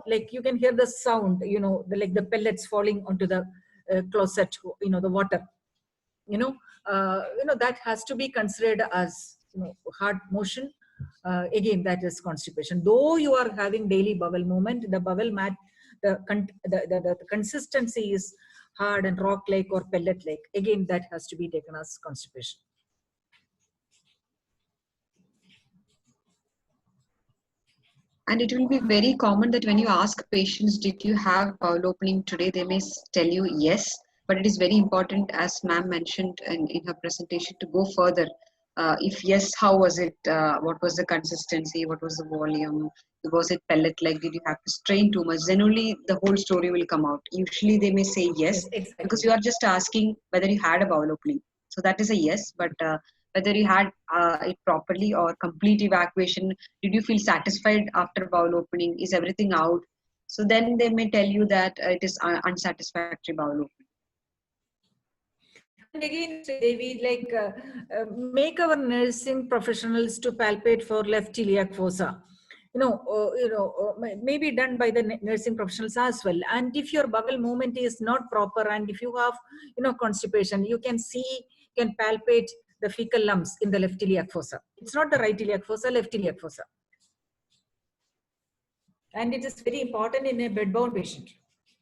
like you can hear the sound, like the pellets falling onto the closet, the water, that has to be considered as, hard motion. Again, that is constipation. Though you are having daily bowel movement, the bowel mat, the consistency is hard and rock-like or pellet-like. Again, that has to be taken as constipation. And it will be very common that when you ask patients, did you have bowel opening today, they may tell you yes. But it is very important, as ma'am mentioned in her presentation, to go further. If yes, how was it? What was the consistency? What was the volume? Was it pellet-like? Did you have to strain too much? Then only the whole story will come out. Usually they may say yes, exactly. Because you are just asking whether you had a bowel opening. So that is a yes, but whether you had it properly or complete evacuation, did you feel satisfied after bowel opening? Is everything out? So then they may tell you that it is unsatisfactory bowel opening. And again, Devi, make our nursing professionals to palpate for left iliac fossa. May be done by the nursing professionals as well. And if your bowel movement is not proper, and if you have, constipation, you can palpate the fecal lumps in the left iliac fossa. It's not the right iliac fossa, left iliac fossa. And it is very important in a bedbound patient.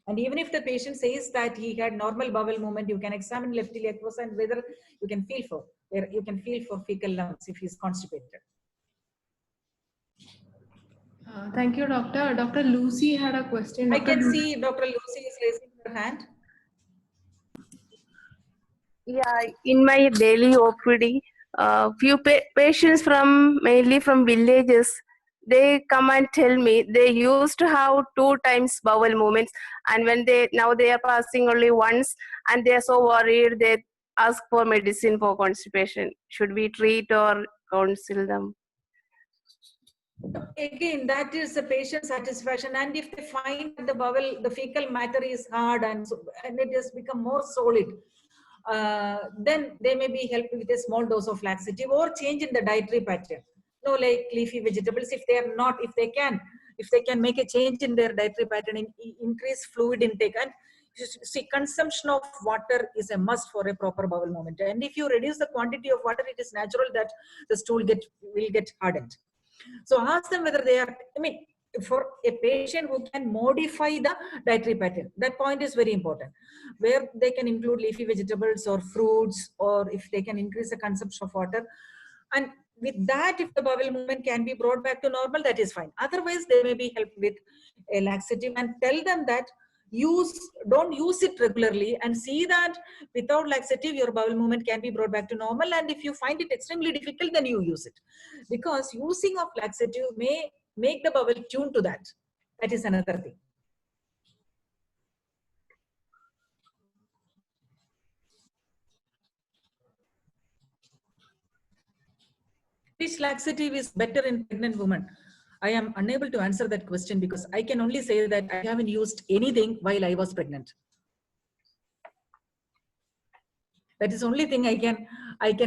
And even if the patient says that he had normal bowel movement, you can examine left ileocecal and whether you can feel for fecal lumps if he's constipated. Thank you, doctor. Dr. Lucy had a question. I Dr. can see Dr. Lucy is raising her hand. Yeah, in my daily OPD, few patients from mainly from villages, they come and tell me they used to have 2 times bowel movements, and when now they are passing only once, and they are so worried they ask for medicine for constipation. Should we treat or counsel them? Again, that is the patient satisfaction. And if they find the fecal matter is hard and it has become more solid, then they may be helped with a small dose of laxative or change in the dietary pattern. No, like leafy vegetables, if they can make a change in their dietary pattern, increase fluid intake. And see, consumption of water is a must for a proper bowel movement. And if you reduce the quantity of water, it is natural that the stool will get hardened. So ask them whether they are, for a patient who can modify the dietary pattern, that point is very important, where they can include leafy vegetables or fruits, or if they can increase the consumption of water. And with that, if the bowel movement can be brought back to normal, that is fine. Otherwise, they may be helped with a laxative, and tell them that don't use it regularly, and see that without laxative your bowel movement can be brought back to normal. And if you find it extremely difficult, then you use it, because using of laxative may make the bowel tune to that. That is another thing. Which laxative is better in pregnant women? I am unable to answer that question, because I can only say that I haven't used anything while I was pregnant. That is the only thing I can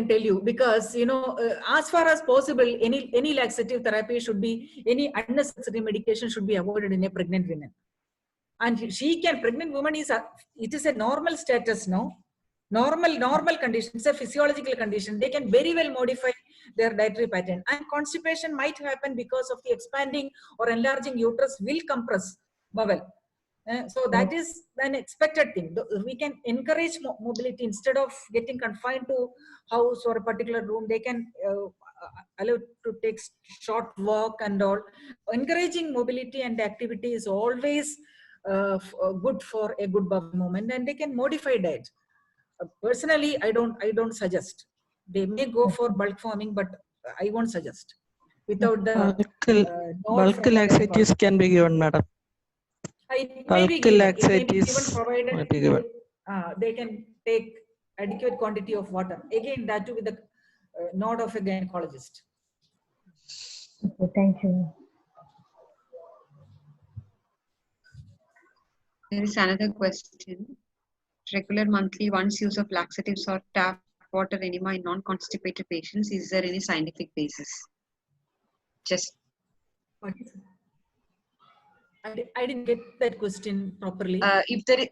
tell you, because as far as possible, any laxative therapy should be, any unnecessary medication should be avoided in a pregnant woman. And pregnant woman it is a normal status now. Normal condition. It's a physiological condition. They can very well modify their dietary pattern. And constipation might happen because of the expanding or enlarging uterus will compress bowel. So that is an expected thing. We can encourage mobility instead of getting confined to house or a particular room. They can allow to take short walk and all. Encouraging mobility and activity is always good for a good bowel movement, and they can modify diet. Personally, I don't suggest. They may go for bulk forming, but I won't suggest without the bulk laxatives can be given, madam. It may be given provided they can take adequate quantity of water. Again, that too with the nod of a gynecologist. Okay, thank you. There is another question. Regular monthly once use of laxatives or tap water enema in non-constipated patients, is there any scientific basis? Just I didn't get that question properly. If there,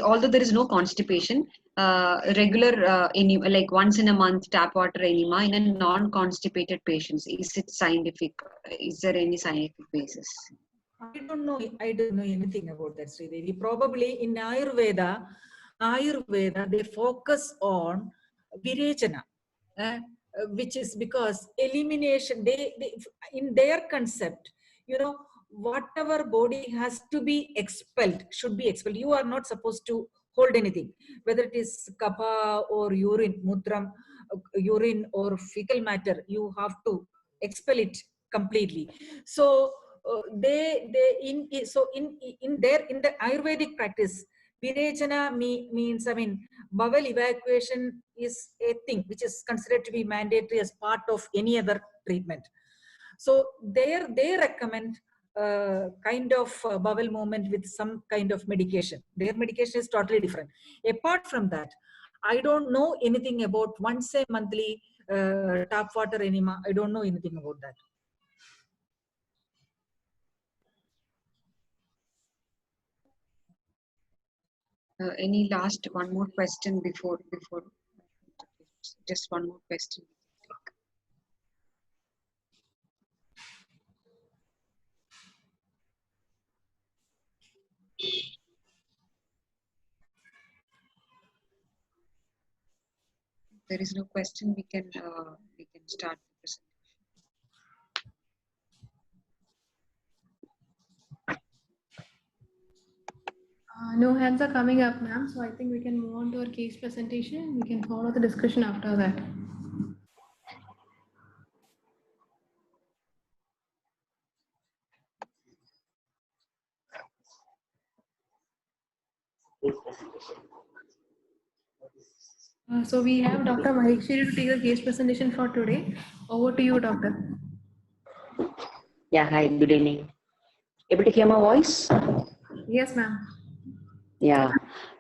although there is no constipation, regular enema, like once in a month tap water enema in a non-constipated patients, is it scientific? Is there any scientific basis? I don't know anything about that, Sridevi. Probably in Ayurveda they focus on virechana, which is because elimination. They in their concept, whatever body has to be expelled should be expelled. You are not supposed to hold anything, whether it is kapha or urine, mudram, urine or fecal matter. You have to expel it completely. So in the Ayurvedic practice, virechana means, bowel evacuation is a thing which is considered to be mandatory as part of any other treatment. So they recommend kind of bowel movement with some kind of medication. Their medication is totally different. Apart from that, I don't know anything about once a monthly tap water enema. I don't know anything about that. Any last one more question before just one more question. there is no question, we can start the presentation. No hands are coming up, ma'am. So I think we can move on to our case presentation. We can follow the discussion after that. So we have Dr. Maheshwari to take the case presentation for today. Over to you, doctor. Yeah, hi, good evening. Able to hear my voice? Yes, ma'am. Yeah,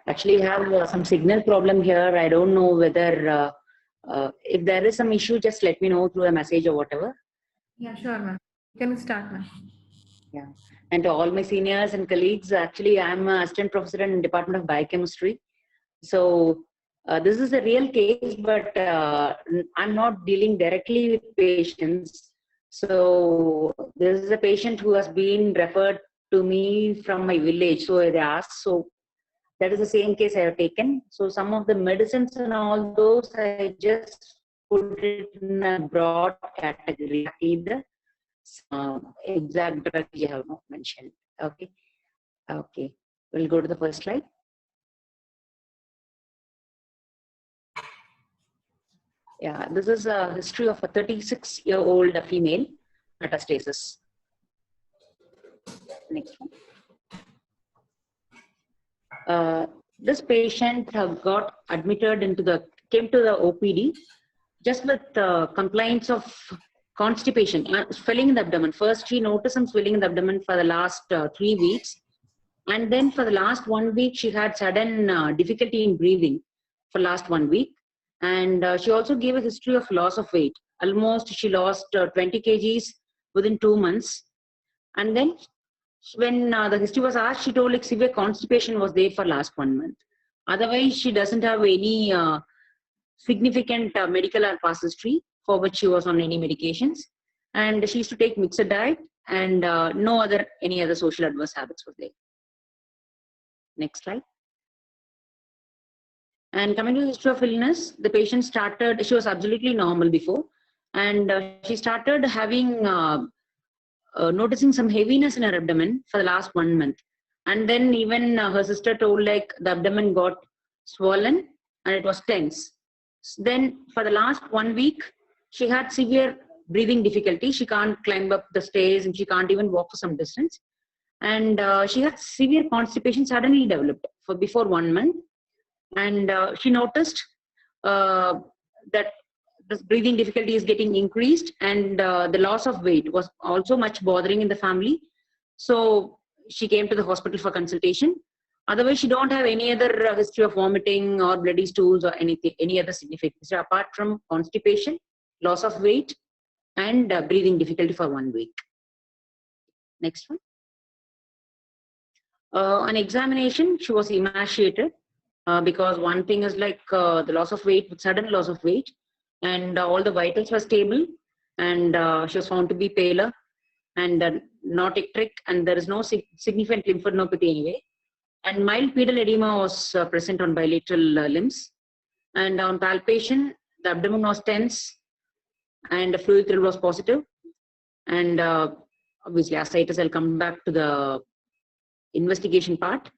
actually have some signal problem here. I don't know whether, if there is some issue, just let me know through a message or whatever. Yeah, sure, ma'am. You can start, ma'am. Yeah, and to all my seniors and colleagues, actually I'm an assistant professor in Department of Biochemistry. So this is a real case, but I'm not dealing directly with patients. So this is a patient who has been referred to me from my village. So they asked, so that is the same case I have taken. So some of the medicines and all those, I just put it in a broad category, either exact drug you have not mentioned. Okay. Okay. We'll go to the first slide. Yeah, this is a history of a 36-year-old female metastasis. Next one. This patient got admitted came to the OPD just with complaints of constipation, swelling in the abdomen. First, she noticed some swelling in the abdomen for the last 3 weeks. And then for the last 1 week, she had sudden difficulty in breathing for last 1 week. And she also gave a history of loss of weight. Almost she lost 20 kgs within 2 months. And then when the history was asked, she told like severe constipation was there for last 1 month. Otherwise, she doesn't have any significant medical or past history for which she was on any medications. And she used to take mixed diet and any other social adverse habits were there. Next slide. And coming to the history of illness, the patient started, she was absolutely normal before, and she started having, noticing some heaviness in her abdomen for the last 1 month. And then even her sister told like the abdomen got swollen and it was tense. Then for the last 1 week, she had severe breathing difficulty. She can't climb up the stairs and she can't even walk for some distance. And she had severe constipation suddenly developed for before 1 month. And she noticed that this breathing difficulty is getting increased, and the loss of weight was also much bothering in the family. So she came to the hospital for consultation. Otherwise, she don't have any other history of vomiting or bloody stools or anything, any other significant history apart from constipation, loss of weight, and breathing difficulty for 1 week. Next one. On examination, she was emaciated. Because one thing is like the loss of weight, sudden loss of weight, and all the vitals were stable, and she was found to be paler and not ectric, and there is no significant lymphadenopathy anyway. And mild pedal edema was present on bilateral limbs. And on palpation, the abdomen was tense, and the fluid thrill was positive. And obviously, ascites, I'll come back to the investigation part.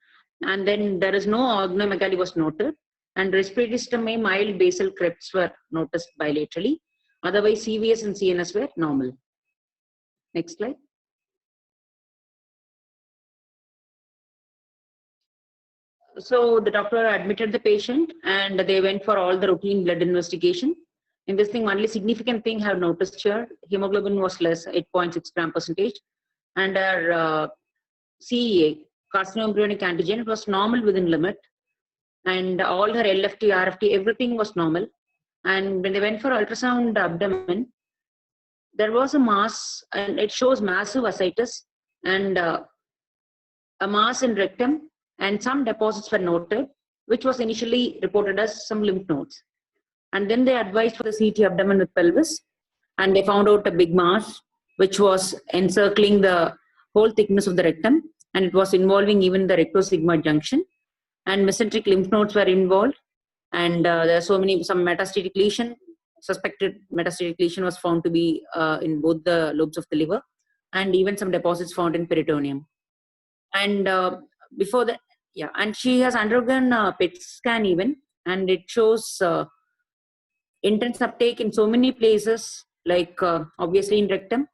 And then there is no organomegaly was noted, and respiratory system mild basal crypts were noticed bilaterally. Otherwise, CVS and CNS were normal. Next slide. So the doctor admitted the patient, and they went for all the routine blood investigation. In this thing, only significant thing I have noticed here, hemoglobin was less, 8.6 gram percentage, and our CEA, carcinoembryonic antigen, it was normal within limit, and all her LFT, RFT, everything was normal. And when they went for ultrasound abdomen, there was a mass, and it shows massive ascites and a mass in rectum, and some deposits were noted, which was initially reported as some lymph nodes. And then they advised for the CT abdomen with pelvis, and they found out a big mass, which was encircling the whole thickness of the rectum, and it was involving even the rectosigmoid junction, and mesenteric lymph nodes were involved, And there are some metastatic lesion, suspected metastatic lesion was found to be in both the lobes of the liver, and even some deposits found in peritoneum. And before that, yeah, and she has undergone PET scan even, and it shows intense uptake in so many places, like obviously in rectum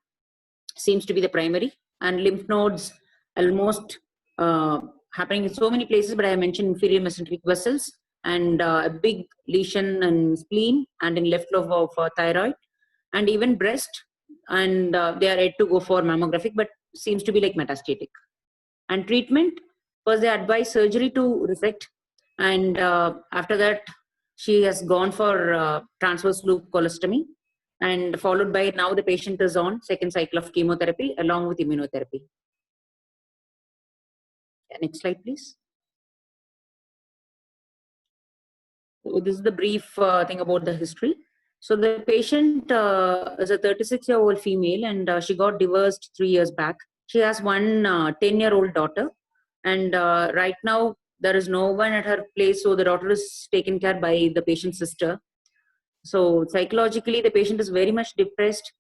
seems to be the primary, and lymph nodes almost happening in so many places, but I mentioned inferior mesenteric vessels, and a big lesion in spleen and in left lobe of thyroid, and even breast, and they are yet to go for mammographic, but seems to be like metastatic. And treatment, first they advise surgery to resect, and after that she has gone for transverse loop colostomy, and followed by now the patient is on second cycle of chemotherapy along with immunotherapy. Yeah, next slide, please. So this is the brief thing about the history. So the patient is a 36-year-old female, and she got divorced 3 years back. She has one 10-year-old daughter, and right now there is no one at her place, so the daughter is taken care by the patient's sister. So psychologically, the patient is very much depressed,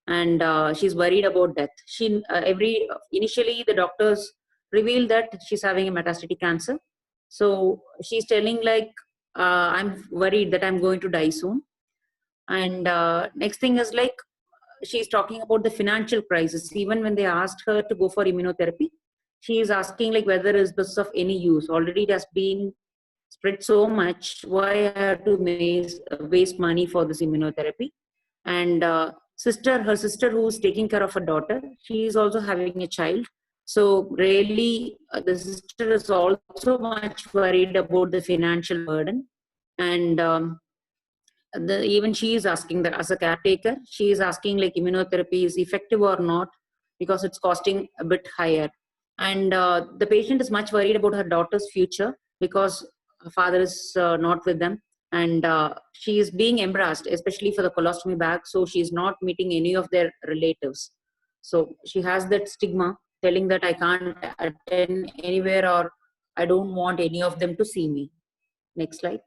and she's worried about death. Initially the doctors revealed that she's having a metastatic cancer. So she's telling like, I'm worried that I'm going to die soon. And next thing is like, she's talking about the financial crisis. Even when they asked her to go for immunotherapy, she is asking like whether is this of any use. Already it has been spread so much. Why I have to waste money for this immunotherapy? And her sister who's taking care of her daughter, she is also having a child. So really, the sister is also much worried about the financial burden. And even she is asking that as a caretaker, she is asking like immunotherapy is effective or not, because it's costing a bit higher. And the patient is much worried about her daughter's future because her father is not with them, and she is being embarrassed, especially for the colostomy bag, so she is not meeting any of their relatives. So she has that stigma telling that I can't attend anywhere, or I don't want any of them to see me. Next slide.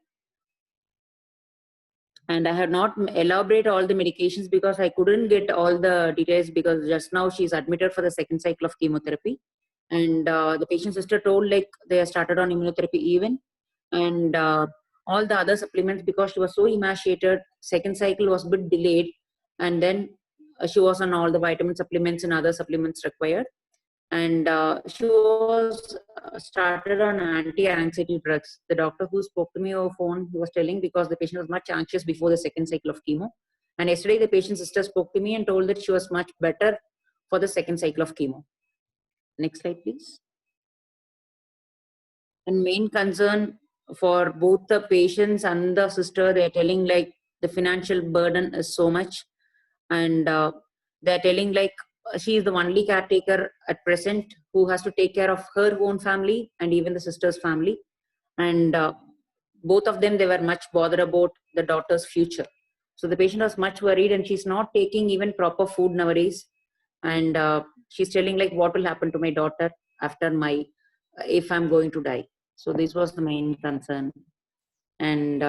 And I have not elaborate all the medications because I couldn't get all the details, because just now she's admitted for the second cycle of chemotherapy. And the patient's sister told like they have started on immunotherapy even, and all the other supplements, because she was so emaciated, second cycle was a bit delayed, and then she was on all the vitamin supplements and other supplements required. And she was started on anti-anxiety drugs. The doctor who spoke to me over phone, he was telling because the patient was much anxious before the second cycle of chemo. And yesterday the patient's sister spoke to me and told that she was much better for the second cycle of chemo. Next slide, please. And main concern for both the patients and the sister, they're telling like the financial burden is so much, and they're telling like she is the only caretaker at present who has to take care of her own family and even the sister's family. And both of them, they were much bothered about the daughter's future. So the patient was much worried, and she's not taking even proper food nowadays. And she's telling like, what will happen to my daughter after if I'm going to die. So this was the main concern. And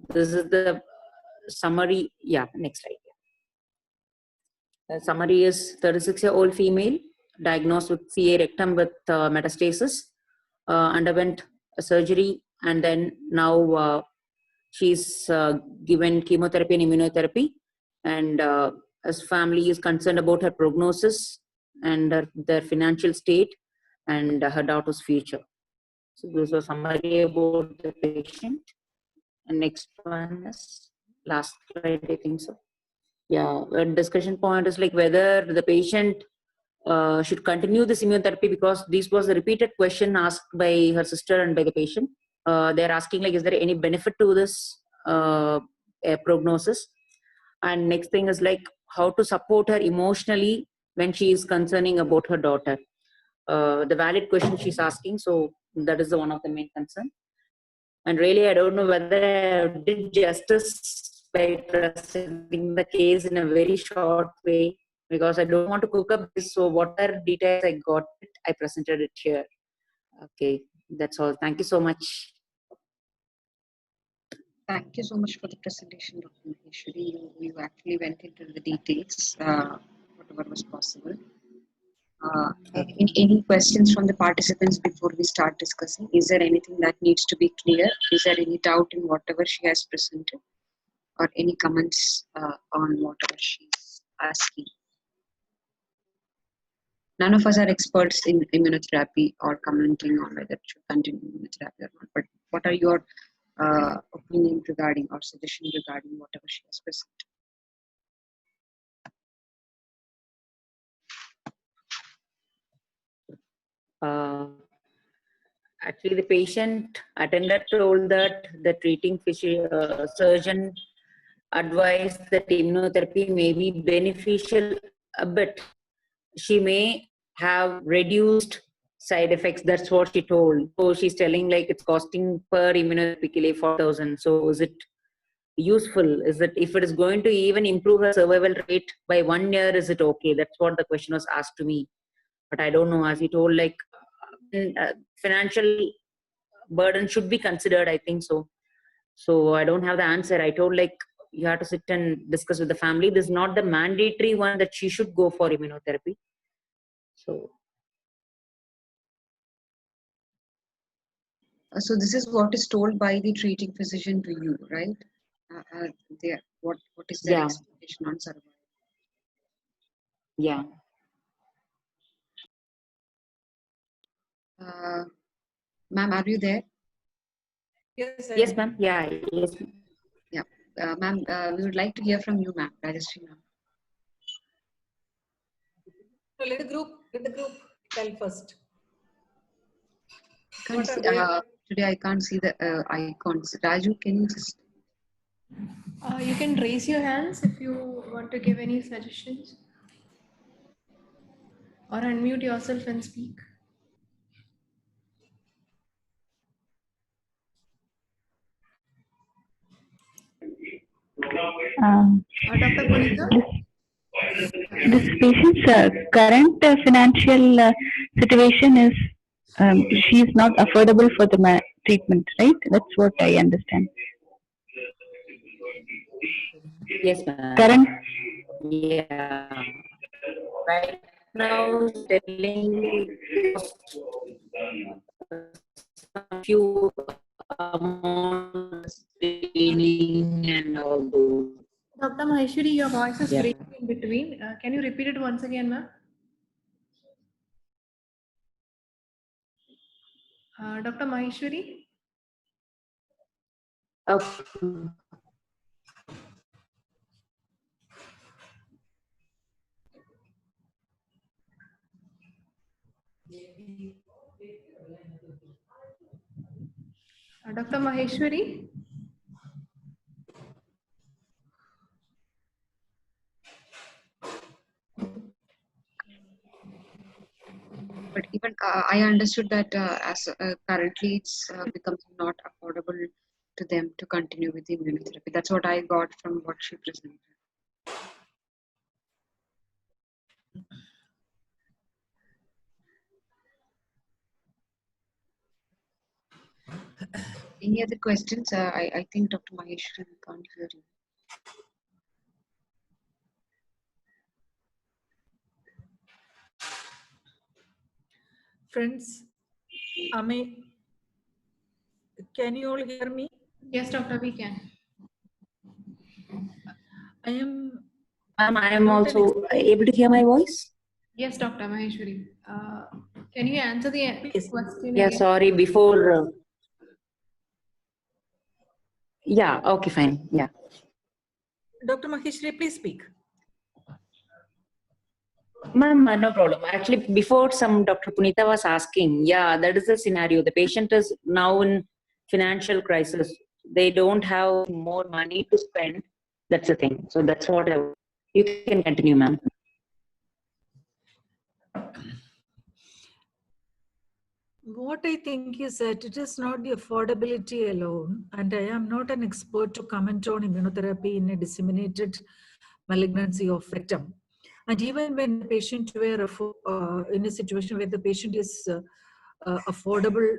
this is the summary. Yeah, next slide. The summary is 36-year-old female diagnosed with CA rectum with metastasis, underwent a surgery, and then now she's given chemotherapy and immunotherapy. And as family is concerned about her prognosis and their financial state and her daughter's future. So this was a summary about the patient. And next one is last slide, I think so. Yeah, a discussion point is like whether the patient should continue this immunotherapy, because this was a repeated question asked by her sister and by the patient. They're asking like, is there any benefit to this prognosis? And next thing is like how to support her emotionally when she is concerning about her daughter. The valid question she's asking, so that is the one of the main concern. And really, I don't know whether I did justice by presenting the case in a very short way, because I don't want to cook up this. So whatever details I got, I presented it here. Okay, that's all. Thank you so much. Thank you so much for the presentation, Dr. Maheshwari. You actually went into the details, whatever was possible. Any questions from the participants before we start discussing? Is there anything that needs to be clear? Is there any doubt in whatever she has presented? Or any comments on whatever she's asking? None of us are experts in immunotherapy or commenting on whether it should continue immunotherapy or not. But what are your opinion regarding or suggestion regarding whatever she has presented? Actually, the patient attendant told that the treating surgeon advised that immunotherapy may be beneficial a bit. She may have reduced side effects. That's what she told. So she's telling like it's costing per immunotherapy kile 4,000. So is it useful? Is it, if it is going to even improve her survival rate by 1 year, is it okay? That's what the question was asked to me. But I don't know. As he told, like financial burden should be considered. I think so. So I don't have the answer. I told like you have to sit and discuss with the family. This is not the mandatory one that she should go for immunotherapy. So. So this is what is told by the treating physician to you, right? What is their expectation on survival? Yeah. Ma'am, are you there? Yes, Yes, ma'am. Yeah. Yes. Yeah. Ma'am, we would like to hear from you, ma'am. Rajashree, ma'am. So let the group tell first. Today I can't see the icons. Raju, can you just? You can raise your hands if you want to give any suggestions. Or unmute yourself and speak. Dr. Punita? This patient's current financial situation is she is not affordable for the treatment, right? That's what I understand. Yes, ma'am. Current. Yeah. Right now, telling a few amounts and all those. Dr. Maheshwari, your voice is Yeah. breaking in between. Can you repeat it once again, ma'am? Dr. Maheshwari? Okay. Dr. Maheshwari? But even I understood that as currently it's becomes not affordable to them to continue with the immunotherapy. That's what I got from what she presented. Any other questions? I think Dr. Maheshwari can't hear you. Friends, can you all hear me? Yes, doctor, we can. I am. Ma'am, I am also able to hear my voice. Yes, Dr. Maheshwari. Can you answer the question? Yeah, again? sorry, before. Yeah, okay, fine. Yeah. Dr. Maheshwari, please speak. Ma'am, no problem. Actually, before Dr. Punita was asking, yeah, that is the scenario. The patient is now in financial crisis. They don't have more money to spend. That's the thing. So that's what you can continue, ma'am. What I think is that it is not the affordability alone, and I am not an expert to comment on immunotherapy in a disseminated malignancy of rectum. And even when the patient were in a situation where the patient is affordable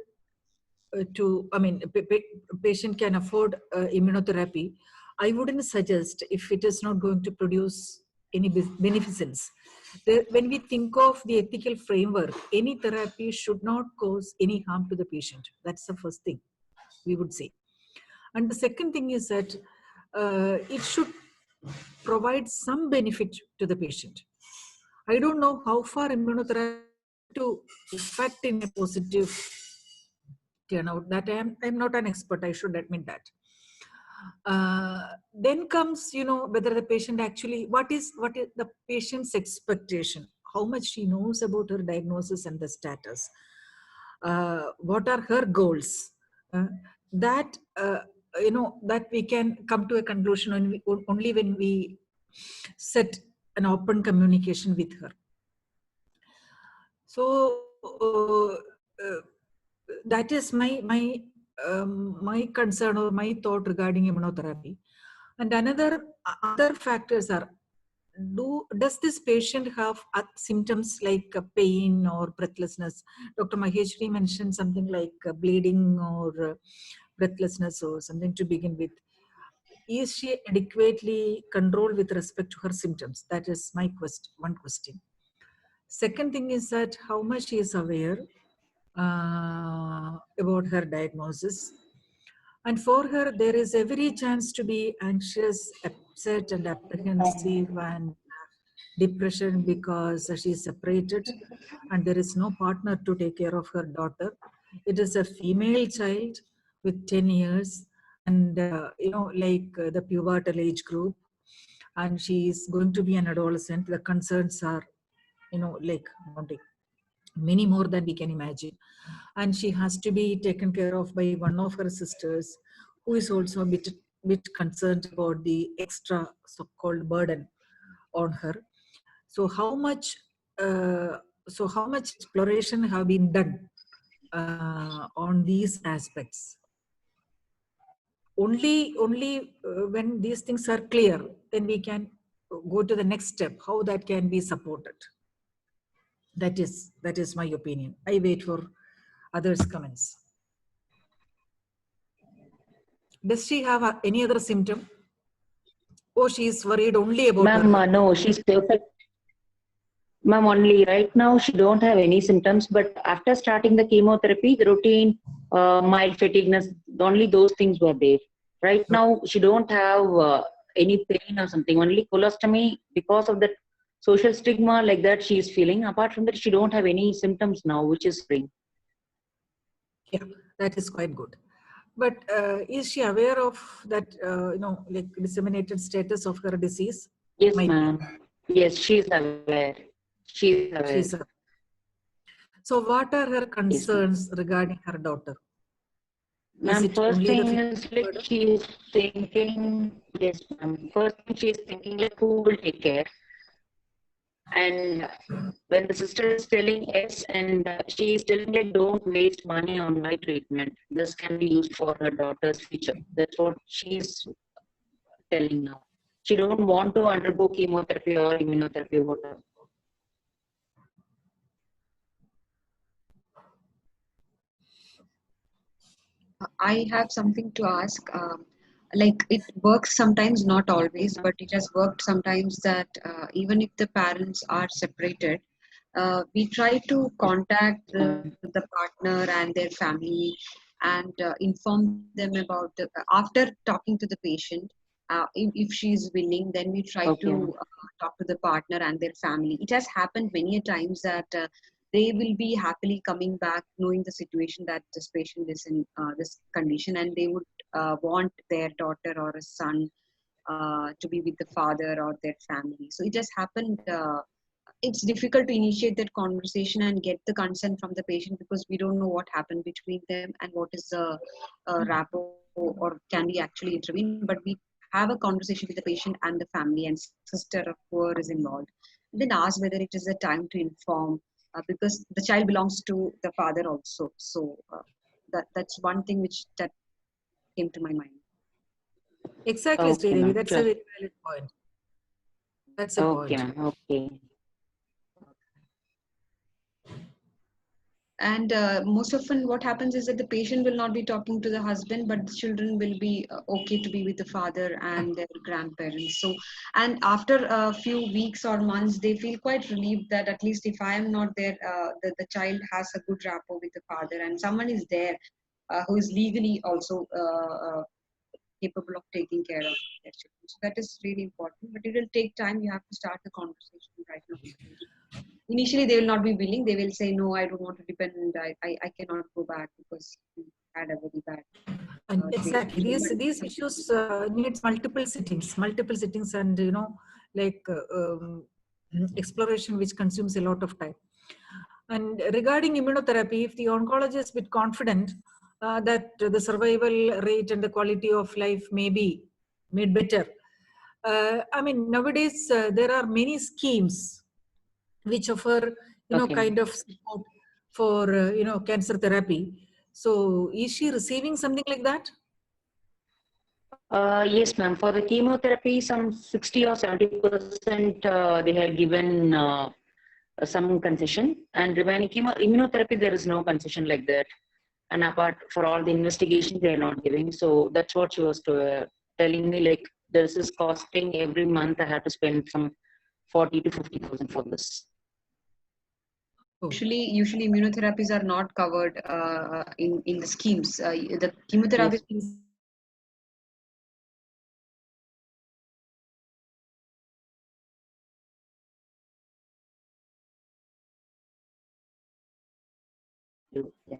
patient can afford immunotherapy, I wouldn't suggest if it is not going to produce any beneficence. When we think of the ethical framework, any therapy should not cause any harm to the patient. That's the first thing we would say. And the second thing is that it should provide some benefit to the patient. I don't know how far immunotherapy to effect in a positive turnout. That I'm not an expert, I should admit that. Then comes, whether the patient actually, what is the patient's expectation, how much she knows about her diagnosis and the status, what are her goals, that that we can come to a conclusion only when we set an open communication with her. So that is my concern or my thought regarding immunotherapy. And other factors are, does this patient have symptoms like pain or breathlessness? Dr. Maheshwari mentioned something like bleeding or breathlessness or something to begin with. Is she adequately controlled with respect to her symptoms? That is my one question. Second thing is that how much she is aware about her diagnosis. And for her, there is every chance to be anxious, upset, and apprehensive and depression because she is separated and there is no partner to take care of her daughter. It is a female child with 10 years and, the pubertal age group. And she is going to be an adolescent. The concerns are, mounting, many more than we can imagine. And she has to be taken care of by one of her sisters, who is also a bit concerned about the extra so-called burden on her. So how much exploration have been done on these aspects? Only when these things are clear, then we can go to the next step, how that can be supported. That is my opinion. I wait for others' comments. Does she have any other symptom? Or she is worried only about Ma'am, no, she's perfect. Ma'am, only right now she don't have any symptoms, but after starting the chemotherapy, the routine, mild fatigueness, only those things were there. Right now, she don't have any pain or something, only colostomy because of the social stigma like that she is feeling. Apart from that, she don't have any symptoms now, which is spring. Yeah, that is quite good. But is she aware of that, disseminated status of her disease? Yes, ma'am. Yes, she is aware. She is aware. So what are her concerns regarding her daughter? Ma'am, first thing is like she is thinking, yes, ma'am. First thing she is thinking like who will take care? And when the sister is telling yes, and she is telling like don't waste money on my treatment. This can be used for her daughter's future. That's what she is telling now. She don't want to undergo chemotherapy or immunotherapy or whatever. I have something to ask. Like it works sometimes, not always, but it has worked sometimes that even if the parents are separated, we try to contact the partner and their family and inform them about after talking to the patient. If she is willing, then we try to talk to the partner and their family. It has happened many a times that they will be happily coming back knowing the situation that this patient is in this condition, and they would want their daughter or a son to be with the father or their family. So it has happened. It's difficult to initiate that conversation and get the consent from the patient because we don't know what happened between them and what is the rapport or can we actually intervene. But we have a conversation with the patient and the family and sister or whoever is involved. And then ask whether it is a time to inform. Because the child belongs to the father also. So that's one thing that came to my mind. Exactly, Sridevi. That's a very valid point. That's a point. Okay. And most often what happens is that the patient will not be talking to the husband, but the children will be okay to be with the father and their grandparents. So, and after a few weeks or months, they feel quite relieved that at least if I am not there, the child has a good rapport with the father, and someone is there who is legally also capable of taking care of their children. So that is really important, but it will take time. You have to start the conversation right now. Initially, they will not be willing. They will say, no, I don't want to depend. I cannot go back because we had a very bad And exactly, relationship. these issues needs multiple sittings, and like exploration, which consumes a lot of time. And regarding immunotherapy, if the oncologist is a bit confident that the survival rate and the quality of life may be made better, I mean, nowadays there are many schemes which offer, Okay. kind of support for, cancer therapy. So is she receiving something like that? Yes, ma'am. For the chemotherapy, some 60 or 70% they have given some concession, and remaining immunotherapy there is no concession like that. And apart for all the investigations, they are not giving. So that's what she was telling me. Like this is costing every month. I have to spend some 40 to 50,000 for this. Usually immunotherapies are not covered in the schemes. The chemotherapy. Yes. Yeah.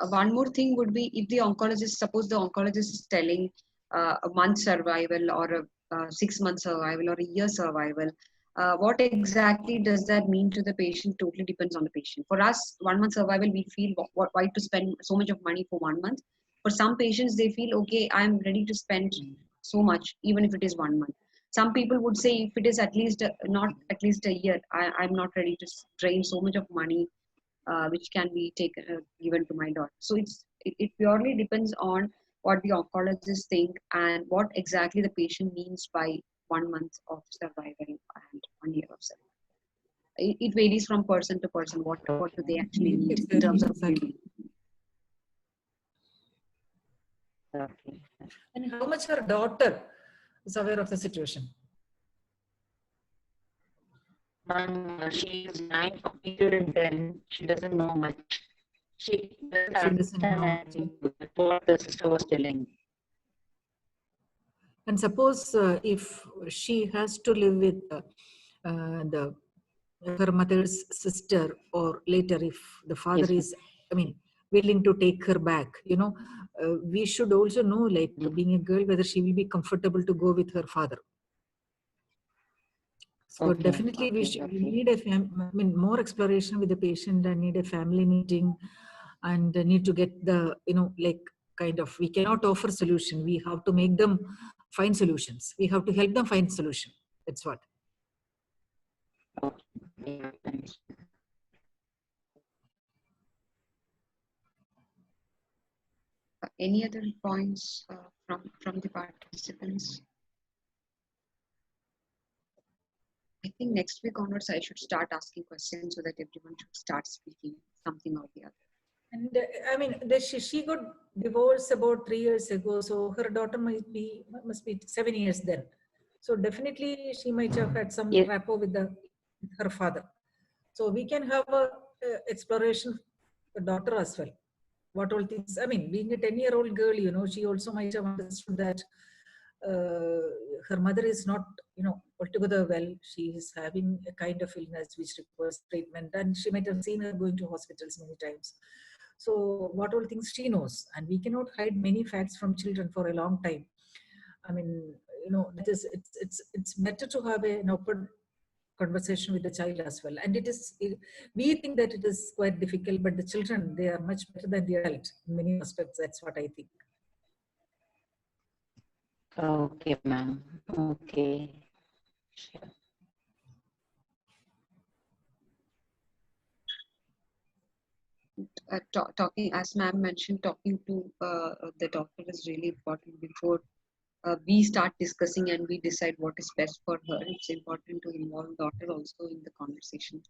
One more thing would be if the oncologist, suppose the oncologist is telling a month survival or a 6 month survival or a year survival, what exactly does that mean to the patient totally depends on the patient. For us, 1 month survival, we feel why to spend so much of money for 1 month. For some patients, they feel, okay, I'm ready to spend so much, even if it is 1 month. Some people would say if it is at least not at least a year, I'm not ready to drain so much of money which can be taken given to my daughter. So it purely depends on what the oncologists think and what exactly the patient means by 1 month of survival and 1 year of survival. It varies from person to person. What do they actually need in terms of Exactly. Okay. And how much her daughter is aware of the situation? She is 9 completed in 10. She doesn't know much. She doesn't understand what the sister was telling. And suppose if she has to live with her mother's sister, or later if the father Yes, is, willing to take her back, we should also know, like being a girl, whether she will be comfortable to go with her father. So Okay, definitely we need more exploration with the patient, and need a family meeting, and need to get the, we cannot offer solution. We have to make them find solutions. We have to help them find solution. That's what. Yeah, thanks. Any other points from the participants? I think next week onwards I should start asking questions so that everyone should start speaking something or the other. And she got divorced about 3 years ago, so her daughter must be 7 years then. So definitely she might have had some Yes. rapport with her father. So we can have a exploration for daughter as well. What all things, being a 10-year-old girl, she also might have understood that her mother is not, altogether well. She is having a kind of illness which requires treatment, and she might have seen her going to hospitals many times. So what all things she knows, and we cannot hide many facts from children for a long time. That is, it's better to have an open conversation with the child as well. And we think that it is quite difficult, but the children, they are much better than the adult in many aspects. That's what I think. Okay, ma'am. Okay. Sure. Talking, as ma'am mentioned, talking to the doctor is really important before we start discussing and we decide what is best for her. It's important to involve daughter also in the conversation.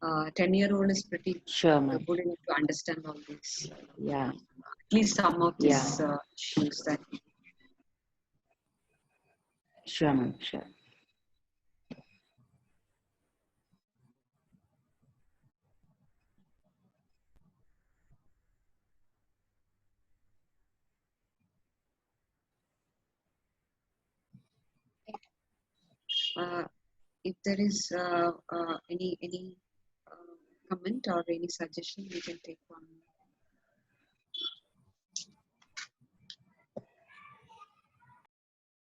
10-year-old is pretty Sure, ma'am. good enough to understand all this. Yeah. At least some of these Yeah. issues that. Sure, ma'am. Sure. If there is any comment or any suggestion, we can take one.